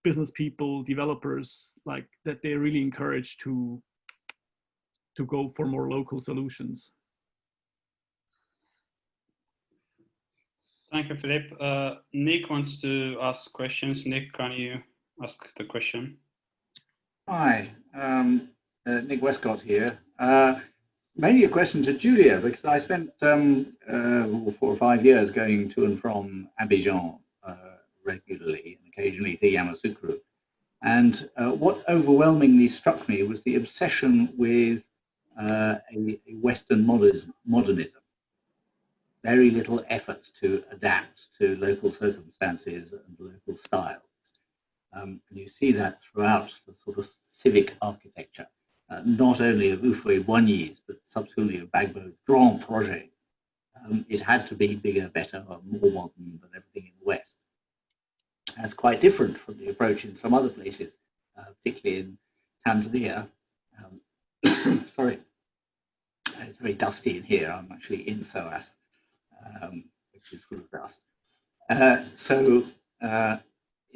business people, developers, like that they're really encouraged to go for more local solutions. Thank you, Philip. Nick wants to ask questions. Nick, can you ask the question? Hi, Nick Westcott here. Mainly a question to Julia, because I spent 4 or 5 years going to and from Abidjan regularly, and occasionally to Yamoussoukro. And what overwhelmingly struck me was the obsession with a Western modernism. Very little effort to adapt to local circumstances and local styles. And you see that throughout the sort of civic architecture, not only of Houphouët-Boigny's, but subsequently of Gbagbo's Grand Projet. It had to be bigger, better, more modern than everything in the West. That's quite different from the approach in some other places, particularly in Tanzania. Sorry, it's very dusty in here. I'm actually in SOAS, which is full of dust.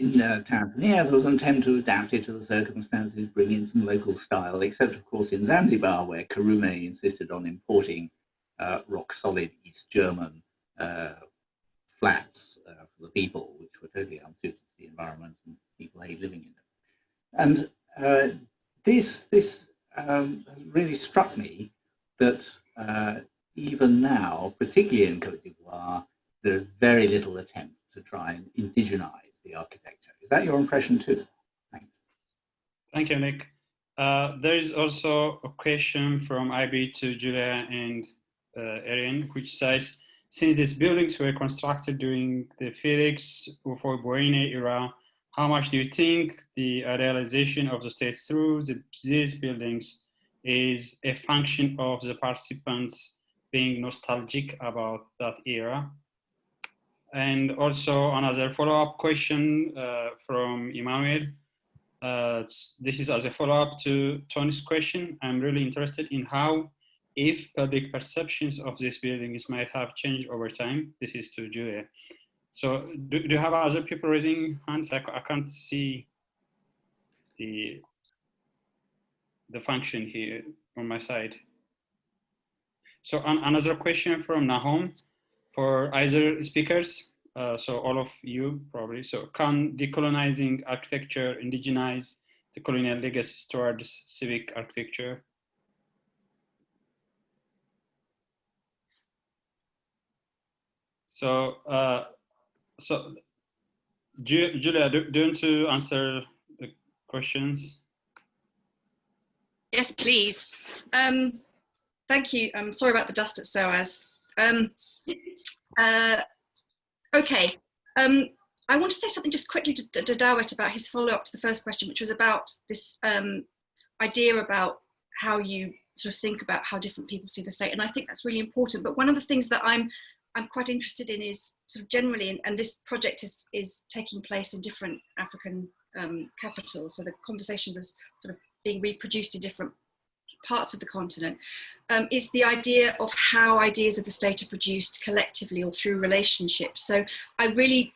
In Tanzania, there was an attempt to adapt it to the circumstances, bring in some local style, except of course in Zanzibar, where Karume insisted on importing rock-solid East German flats for the people, which were totally unsuited to the environment and people hate living in them. And this really struck me that even now, particularly in Côte d'Ivoire, there is very little attempt to try and indigenize the architecture. Is that your impression too? Thanks. Thank you, Nick. There is also a question from IB to Julia and Erin, which says, since these buildings were constructed during the Felix Houphouët-Boigny era, how much do you think the realization of the state through these buildings is a function of the participants being nostalgic about that era? And also another follow-up question from Emmanuel. This is as a follow-up to Tony's question. I'm really interested in how, if public perceptions of these buildings might have changed over time. This is to Julia. So do you have other people raising hands? I can't see the function here on my side. So another question from Nahom for either speakers. So all of you probably. So can decolonizing architecture indigenize the colonial legacy towards civic architecture? So, Julia, do you want to answer the questions? Yes, please. Thank you. I'm sorry about the dust at SOAS. Okay. I want to say something just quickly to Dawit about his follow-up to the first question, which was about this idea about how you sort of think about how different people see the state. And I think that's really important. But one of the things that I'm quite interested in is sort of generally, and this project is taking place in different African capitals. So the conversations are sort of being reproduced in different parts of the continent, is the idea of how ideas of the state are produced collectively or through relationships. So I really,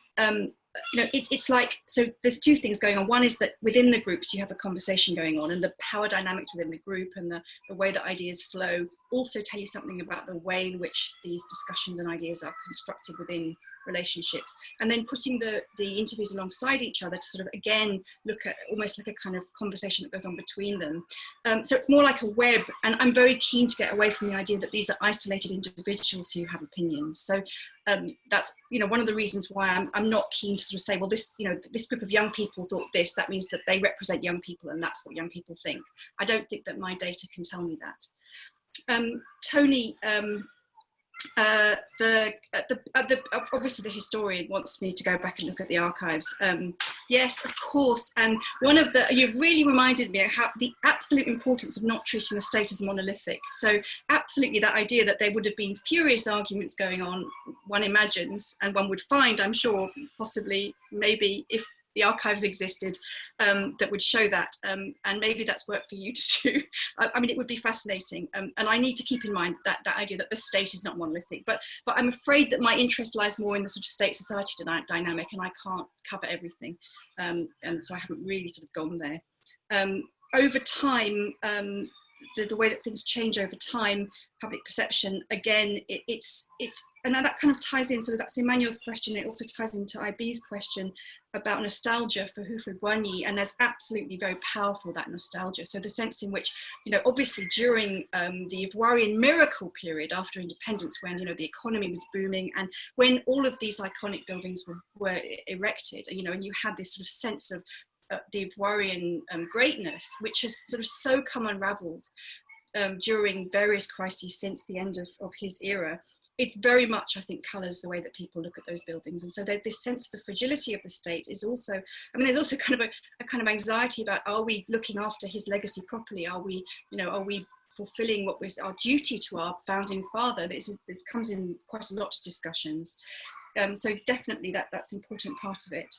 it's like, so there's two things going on. One is that within the groups you have a conversation going on, and the power dynamics within the group and the way that ideas flow also tell you something about the way in which these discussions and ideas are constructed within relationships, and then putting the interviews alongside each other to sort of again look at almost like a kind of conversation that goes on between them. So it's more like a web, and I'm very keen to get away from the idea that these are isolated individuals who have opinions. So that's one of the reasons why I'm not keen to sort of say, well, this this group of young people thought this, that means that they represent young people and that's what young people think. I don't think that my data can tell me that. Tony, obviously the historian wants me to go back and look at the archives. Yes, of course. And you've really reminded me of how the absolute importance of not treating the state as monolithic. So absolutely that idea that there would have been furious arguments going on, one imagines, and one would find, I'm sure, possibly, maybe if the archives existed that would show that, and maybe that's work for you to do. I mean, it would be fascinating, and I need to keep in mind that idea that the state is not monolithic, but I'm afraid that my interest lies more in the sort of state-society dynamic, and I can't cover everything, and so I haven't really sort of gone there. Over time, the way that things change over time, public perception, again, it's and that kind of ties in, so that's Emmanuel's question, it also ties into IB's question about nostalgia for Houphouët-Boigny, and there's absolutely very powerful, that nostalgia. So the sense in which, you know, obviously during the Ivoirian miracle period after independence, when, you know, the economy was booming, and when all of these iconic buildings were erected, you know, and you had this sort of sense of the Ivoirian greatness, which has sort of so come unraveled during various crises since the end of his era. It's very much, I think, colours the way that people look at those buildings. And so this sense of the fragility of the state is also, I mean, there's also kind of a kind of anxiety about, are we looking after his legacy properly? Are we, you know, are we fulfilling what was our duty to our founding father? This comes in quite a lot of discussions. So definitely that's an important part of it.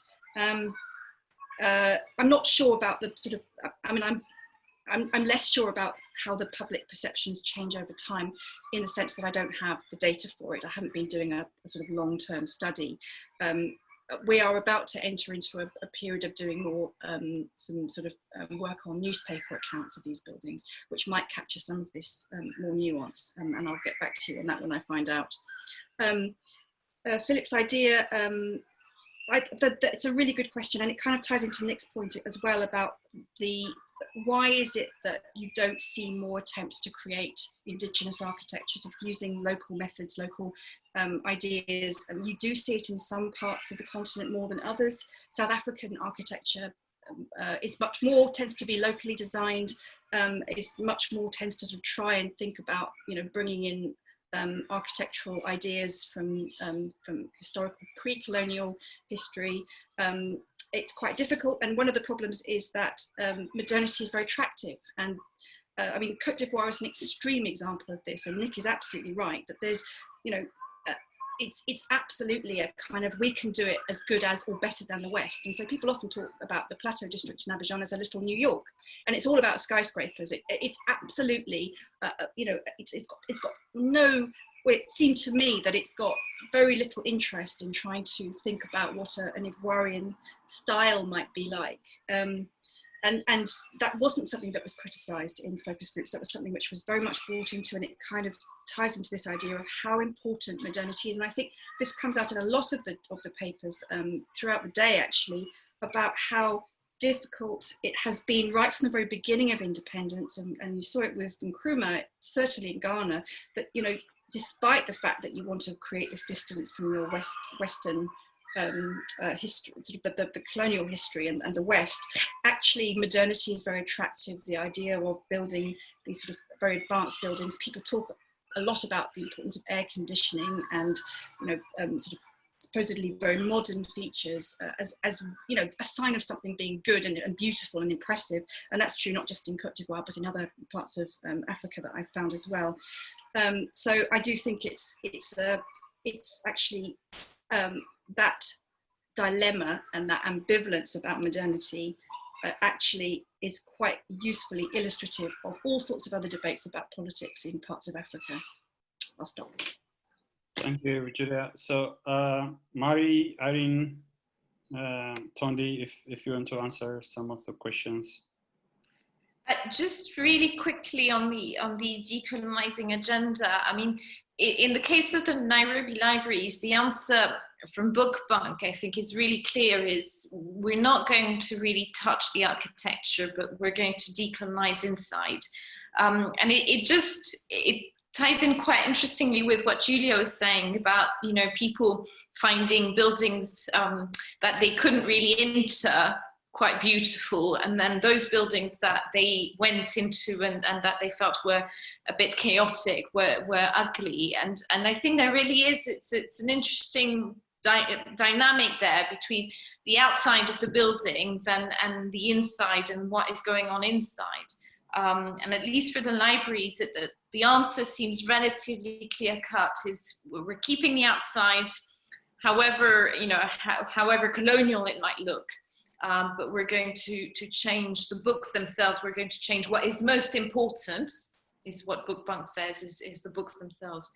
I'm not sure about the sort of, I mean, I'm less sure about how the public perceptions change over time, in the sense that I don't have the data for it. I haven't been doing a sort of long-term study. We are about to enter into a period of doing more, some sort of work on newspaper accounts of these buildings, which might capture some of this more nuance, and I'll get back to you on that when I find out. Philip's idea, it's a really good question, and it kind of ties into Nick's point as well about why is it that you don't see more attempts to create indigenous architectures of using local methods, local ideas. You do see it in some parts of the continent more than others. South African architecture is much more, tends to be locally designed, is much more tends to sort of try and think about, you know, bringing in architectural ideas from historical pre-colonial history. It's quite difficult, and one of the problems is that modernity is very attractive, and I mean, Côte d'Ivoire is an extreme example of this, and Nick is absolutely right that there's, you know, it's absolutely a kind of, we can do it as good as or better than the West. And so people often talk about the Plateau district in Abidjan as a little New York, and it's all about skyscrapers. It's absolutely, you know, it's got no, well, it seemed to me that it's got very little interest in trying to think about what an Ivorian style might be like. And that wasn't something that was criticised in focus groups. That was something which was very much brought into, and it kind of ties into this idea of how important modernity is. And I think this comes out in a lot of the papers throughout the day, actually, about how difficult it has been right from the very beginning of independence. And you saw it with Nkrumah, certainly in Ghana, that, you know, despite the fact that you want to create this distance from your Western history, sort of the colonial history and the West, actually modernity is very attractive. The idea of building these sort of very advanced buildings, people talk a lot about the importance of air conditioning and, you know, sort of supposedly very modern features as you know, a sign of something being good and beautiful and impressive. And that's true not just in Côte d'Ivoire, but in other parts of Africa that I've found as well. So I do think it's actually that dilemma and that ambivalence about modernity actually is quite usefully illustrative of all sorts of other debates about politics in parts of Africa. I'll stop. Thank you, Julia. So Mari, Irene, Tondi, if you want to answer some of the questions. Just really quickly on the decolonizing agenda. I mean, in the case of the Nairobi libraries, the answer from Book Bank, I think, is really clear, is we're not going to really touch the architecture, but we're going to decolonize inside. And it ties in quite interestingly with what Julia was saying about, you know, people finding buildings that they couldn't really enter quite beautiful, and then those buildings that they went into and that they felt were a bit chaotic were ugly. And I think there really is, it's an interesting dynamic there between the outside of the buildings and the inside and what is going on inside. And at least for the libraries, the answer seems relatively clear-cut, is we're keeping the outside, however, you know, however colonial it might look. but we're going to change the books themselves. We're going to change what is most important, is what Book Bank says, is the books themselves.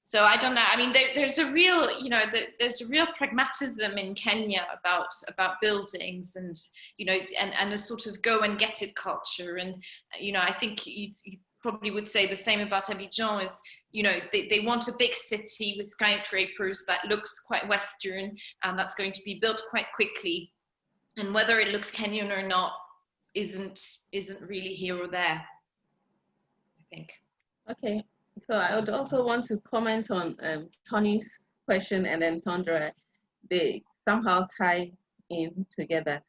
So I don't know. I mean, there's a real, there's a real pragmatism in Kenya about buildings, and and a sort of go and get it culture. And I think you probably would say the same about Abidjan. Is they want a big city with skyscrapers that looks quite Western, and that's going to be built quite quickly. And whether it looks Kenyan or not isn't really here or there, I think. Okay. So I would also want to comment on Tony's question and then Tondra. They somehow tie in together.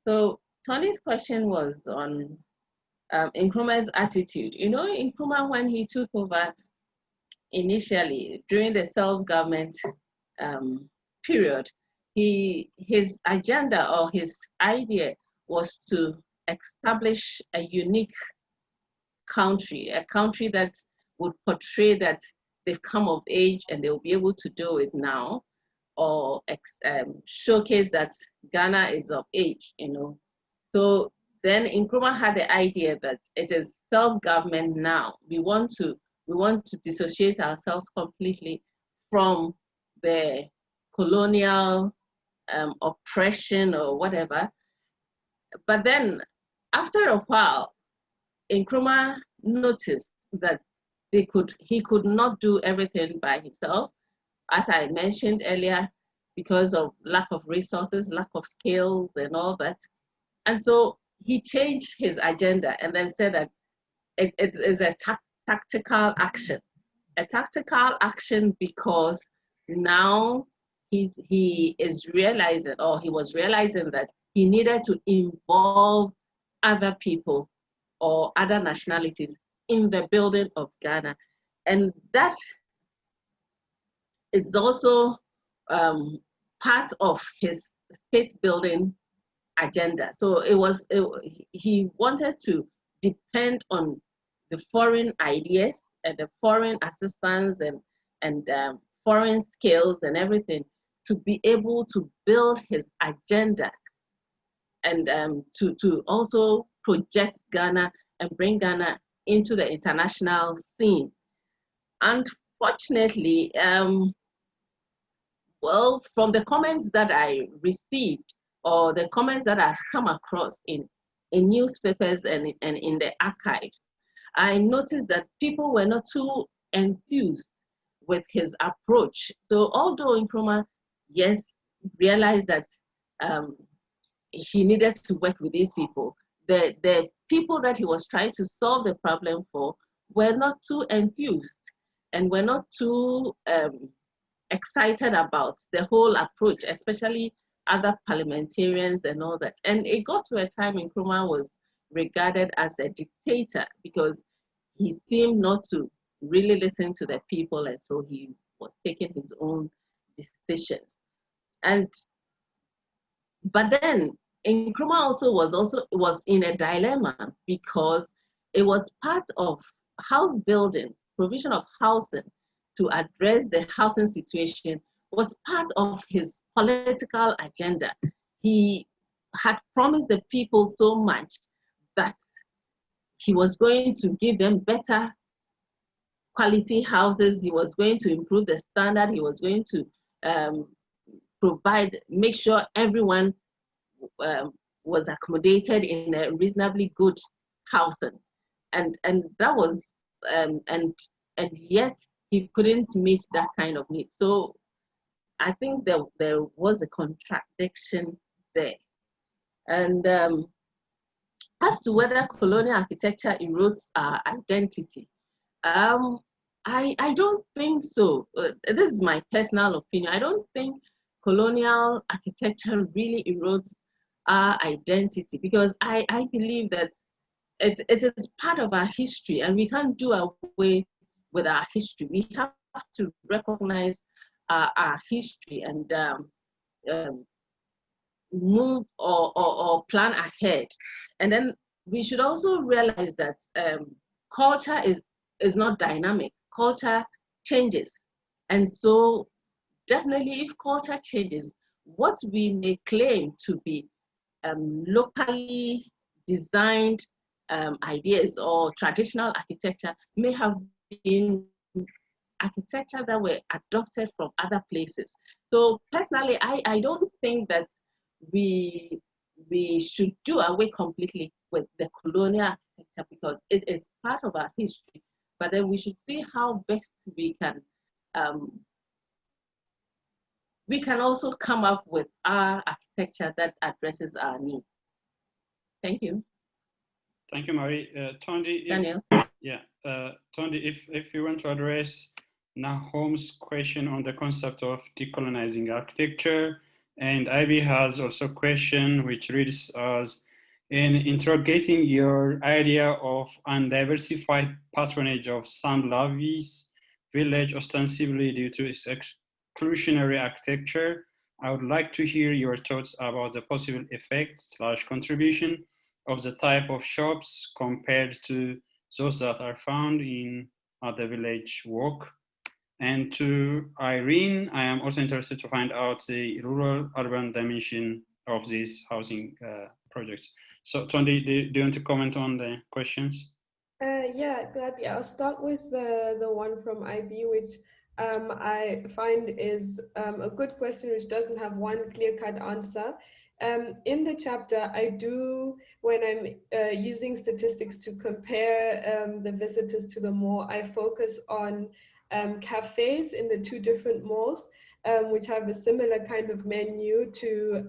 So Tony's question was on Nkrumah's attitude. Nkrumah, when he took over initially during the self-government period, his agenda or his idea was to establish a unique country, a country that would portray that they've come of age and they'll be able to do it now, or showcase that Ghana is of age, So then Nkrumah had the idea that it is self-government now. We want to dissociate ourselves completely from the colonial oppression or whatever. But then after a while, Nkrumah noticed that he could not do everything by himself, as I mentioned earlier, because of lack of resources, lack of skills and all that. And so he changed his agenda and then said that it is a tactical action. A tactical action because now he is realizing, or he was realizing, that he needed to involve other people or other nationalities in the building of Ghana. And that is also part of his state building agenda. So he wanted to depend on the foreign ideas and the foreign assistance and foreign skills and everything to be able to build his agenda and to also project Ghana and bring Ghana into the international scene. Unfortunately, well, from the comments that I received or the comments that I've come across in newspapers and in the archives, I noticed that people were not too enthused with his approach. So although Nkrumah, yes, realized that he needed to work with these people, the people that he was trying to solve the problem for were not too enthused and were not too excited about the whole approach, especially other parliamentarians and all that. And it got to a time Nkrumah was regarded as a dictator because he seemed not to really listen to the people, and so he was taking his own decisions. But then Nkrumah was in a dilemma because it was part of house building, provision of housing to address the housing situation was part of his political agenda. He had promised the people so much that he was going to give them better quality houses, he was going to improve the standard, he was going to make sure everyone was accommodated in a reasonably good housing. And that was, and yet he couldn't meet that kind of need. So I think there was a contradiction there. And as to whether colonial architecture erodes our identity, I don't think so. This is my personal opinion. I don't think colonial architecture really erodes our identity, because I believe that it is part of our history and we can't do away with our history. We have to recognize our history and move or plan ahead. And then we should also realize that culture is not dynamic. Culture changes. And so definitely if culture changes, what we may claim to be locally designed ideas or traditional architecture may have been architecture that were adopted from other places. So personally, I don't think that we should do away completely with the colonial architecture because it is part of our history. But then we should see how best we can also come up with our architecture that addresses our needs. Thank you. Thank you, Marie. Tondi, Daniel. Tondi, if you want to address Nahom's question on the concept of decolonizing architecture, and Ivy has also a question which reads as, in interrogating your idea of undiversified patronage of Saint-Lavy's village ostensibly due to its exclusionary architecture, I would like to hear your thoughts about the possible effect/contribution of the type of shops compared to those that are found in the village walk. And to Irene, I am also interested to find out the rural-urban dimension of these housing projects. So Tondi, do you want to comment on the questions? Yeah, gladly. I'll start with the one from IB, which I find is a good question, which doesn't have one clear-cut answer. In the chapter, I do, when I'm using statistics to compare the visitors to the mall, I focus on cafes in the two different malls, which have a similar kind of menu to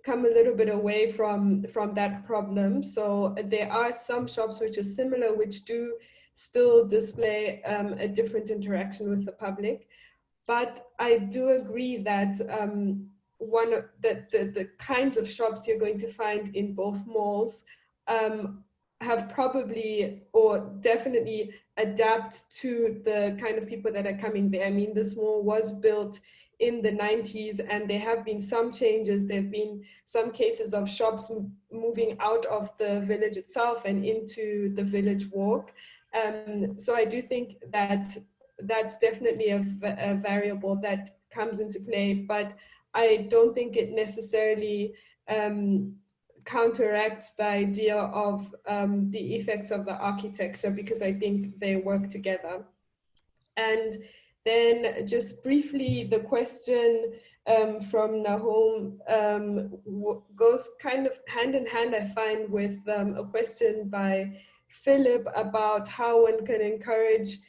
come a little bit away from that problem. So there are some shops which are similar, which do still display a different interaction with the public. But I do agree that one of the kinds of shops you're going to find in both malls have probably or definitely adapt to the kind of people that are coming there. I mean, this mall was built in the 90s and there have been some changes. There have been some cases of shops moving out of the village itself and into the village walk. So I do think that that's definitely a variable that comes into play, but I don't think it necessarily counteracts the idea of the effects of the architecture, because I think they work together. And then just briefly, the question from Nahom goes kind of hand in hand, I find, with a question by Philip about how one can encourage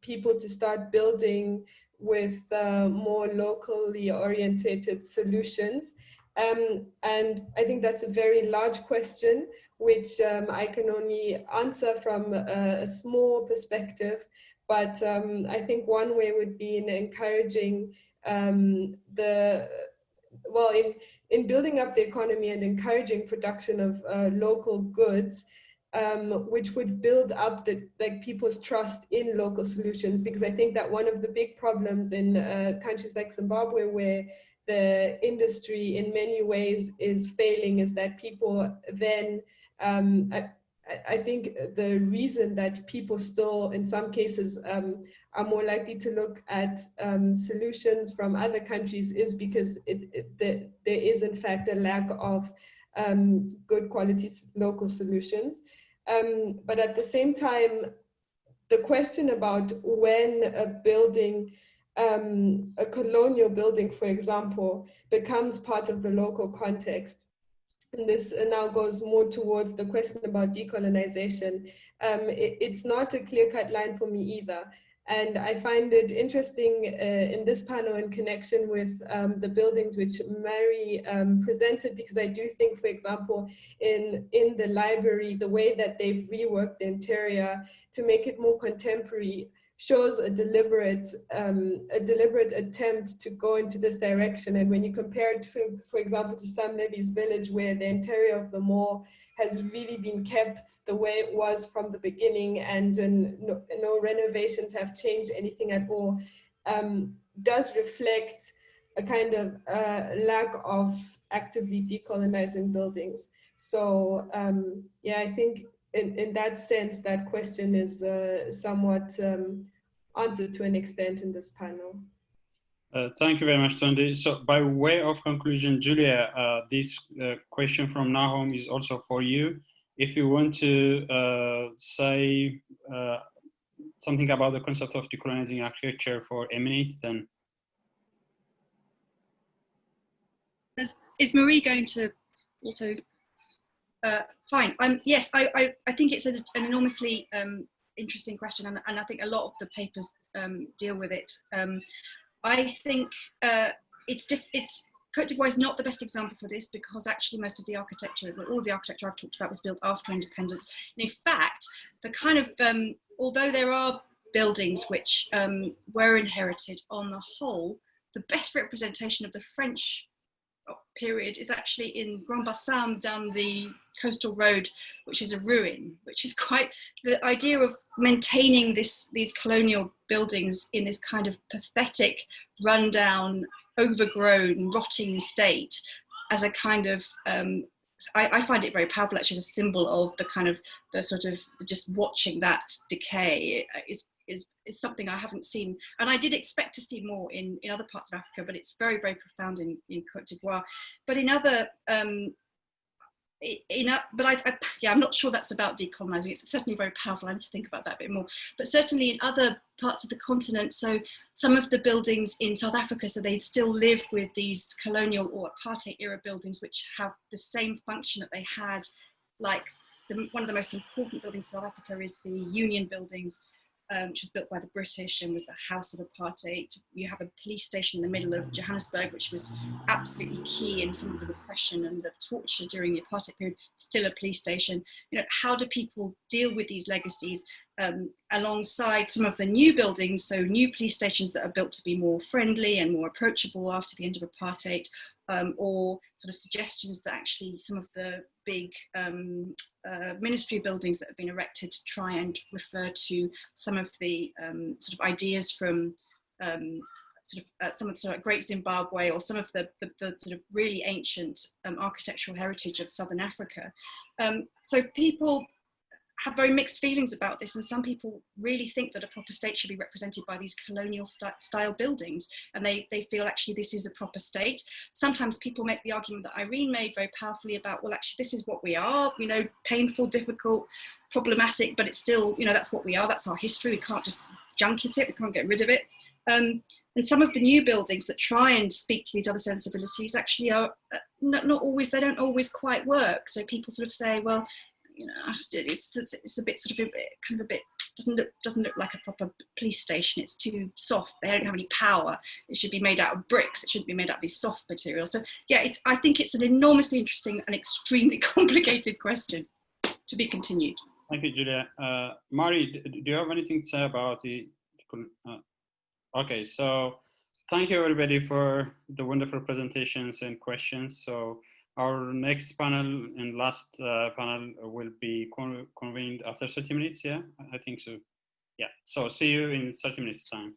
people to start building with more locally orientated solutions. And I think that's a very large question, which I can only answer from a small perspective. But I think one way would be in encouraging in building up the economy and encouraging production of local goods, which would build up people's trust in local solutions. Because I think that one of the big problems in countries like Zimbabwe, where the industry in many ways is failing, is that people then, I think the reason that people still, in some cases, are more likely to look at solutions from other countries is because there is in fact a lack of good quality local solutions. But at the same time, the question about when a building, a colonial building, for example, becomes part of the local context, and this now goes more towards the question about decolonization. It's not a clear-cut line for me either. And I find it interesting in this panel in connection with the buildings which Mary presented, because I do think, for example, in the library, the way that they've reworked the interior to make it more contemporary shows a deliberate attempt to go into this direction. And when you compare it, for example, to Sam Levy's village, where the interior of the mall has really been kept the way it was from the beginning, and no renovations have changed anything at all, does reflect a kind of lack of actively decolonizing buildings. So yeah, I think in that sense, that question is somewhat answered to an extent in this panel. Thank you very much, Tunde. So by way of conclusion, Julia, this question from Nahum is also for you. If you want to say something about the concept of decolonizing architecture for a minute, then. Is Marie going to also? Fine. Yes, I think it's an enormously interesting question, and I think a lot of the papers deal with it. I think Côte d'Ivoire is not the best example for this, because actually most of the architecture, all of the architecture I've talked about, was built after independence. And in fact, the kind of, although there are buildings which were inherited, on the whole, the best representation of the French period is actually in Grand Bassam down the coastal road, which is a ruin, which is quite the idea of maintaining these colonial buildings in this kind of pathetic, rundown, overgrown, rotting state as a kind of I find it very powerful, actually, as a symbol of the kind of the sort of just watching that decay is something I haven't seen, and I did expect to see more in other parts of Africa, but it's very, very profound in Côte d'Ivoire. But in other I'm not sure that's about decolonizing. It's certainly very powerful. I need to think about that a bit more. But certainly in other parts of the continent, so some of the buildings in South Africa, so they still live with these colonial or apartheid era buildings, which have the same function that they had. Like one of the most important buildings in South Africa is the Union Buildings, which was built by the British and was the house of apartheid. You have a police station in the middle of Johannesburg, which was absolutely key in some of the repression and the torture during the apartheid period, still a police station. You know, how do people deal with these legacies alongside some of the new buildings, so new police stations that are built to be more friendly and more approachable after the end of apartheid, or sort of suggestions that actually some of the big ministry buildings that have been erected to try and refer to some of the sort of ideas from some of the sort of Great Zimbabwe, or some of the sort of really ancient architectural heritage of Southern Africa. So people have very mixed feelings about this, and some people really think that a proper state should be represented by these colonial style buildings, and they feel actually this is a proper state. Sometimes people make the argument that Irene made very powerfully about, well, actually this is what we are, you know, painful, difficult, problematic, but it's still, you know, that's what we are, that's our history, we can't just junket it, we can't get rid of it. And some of the new buildings that try and speak to these other sensibilities actually are not always, they don't always quite work. So people sort of say, well, you know, it's a bit sort of kind of a bit doesn't look like a proper police station. It's too soft. They don't have any power. It should be made out of bricks. It shouldn't be made out of these soft materials. So yeah, I think it's an enormously interesting and extremely complicated question to be continued. Thank you, Julia. Mari, do you have anything to say about the? Okay, so thank you everybody for the wonderful presentations and questions. So our next panel and last panel will be convened after 30 minutes, yeah? I think so. Yeah, so see you in 30 minutes time.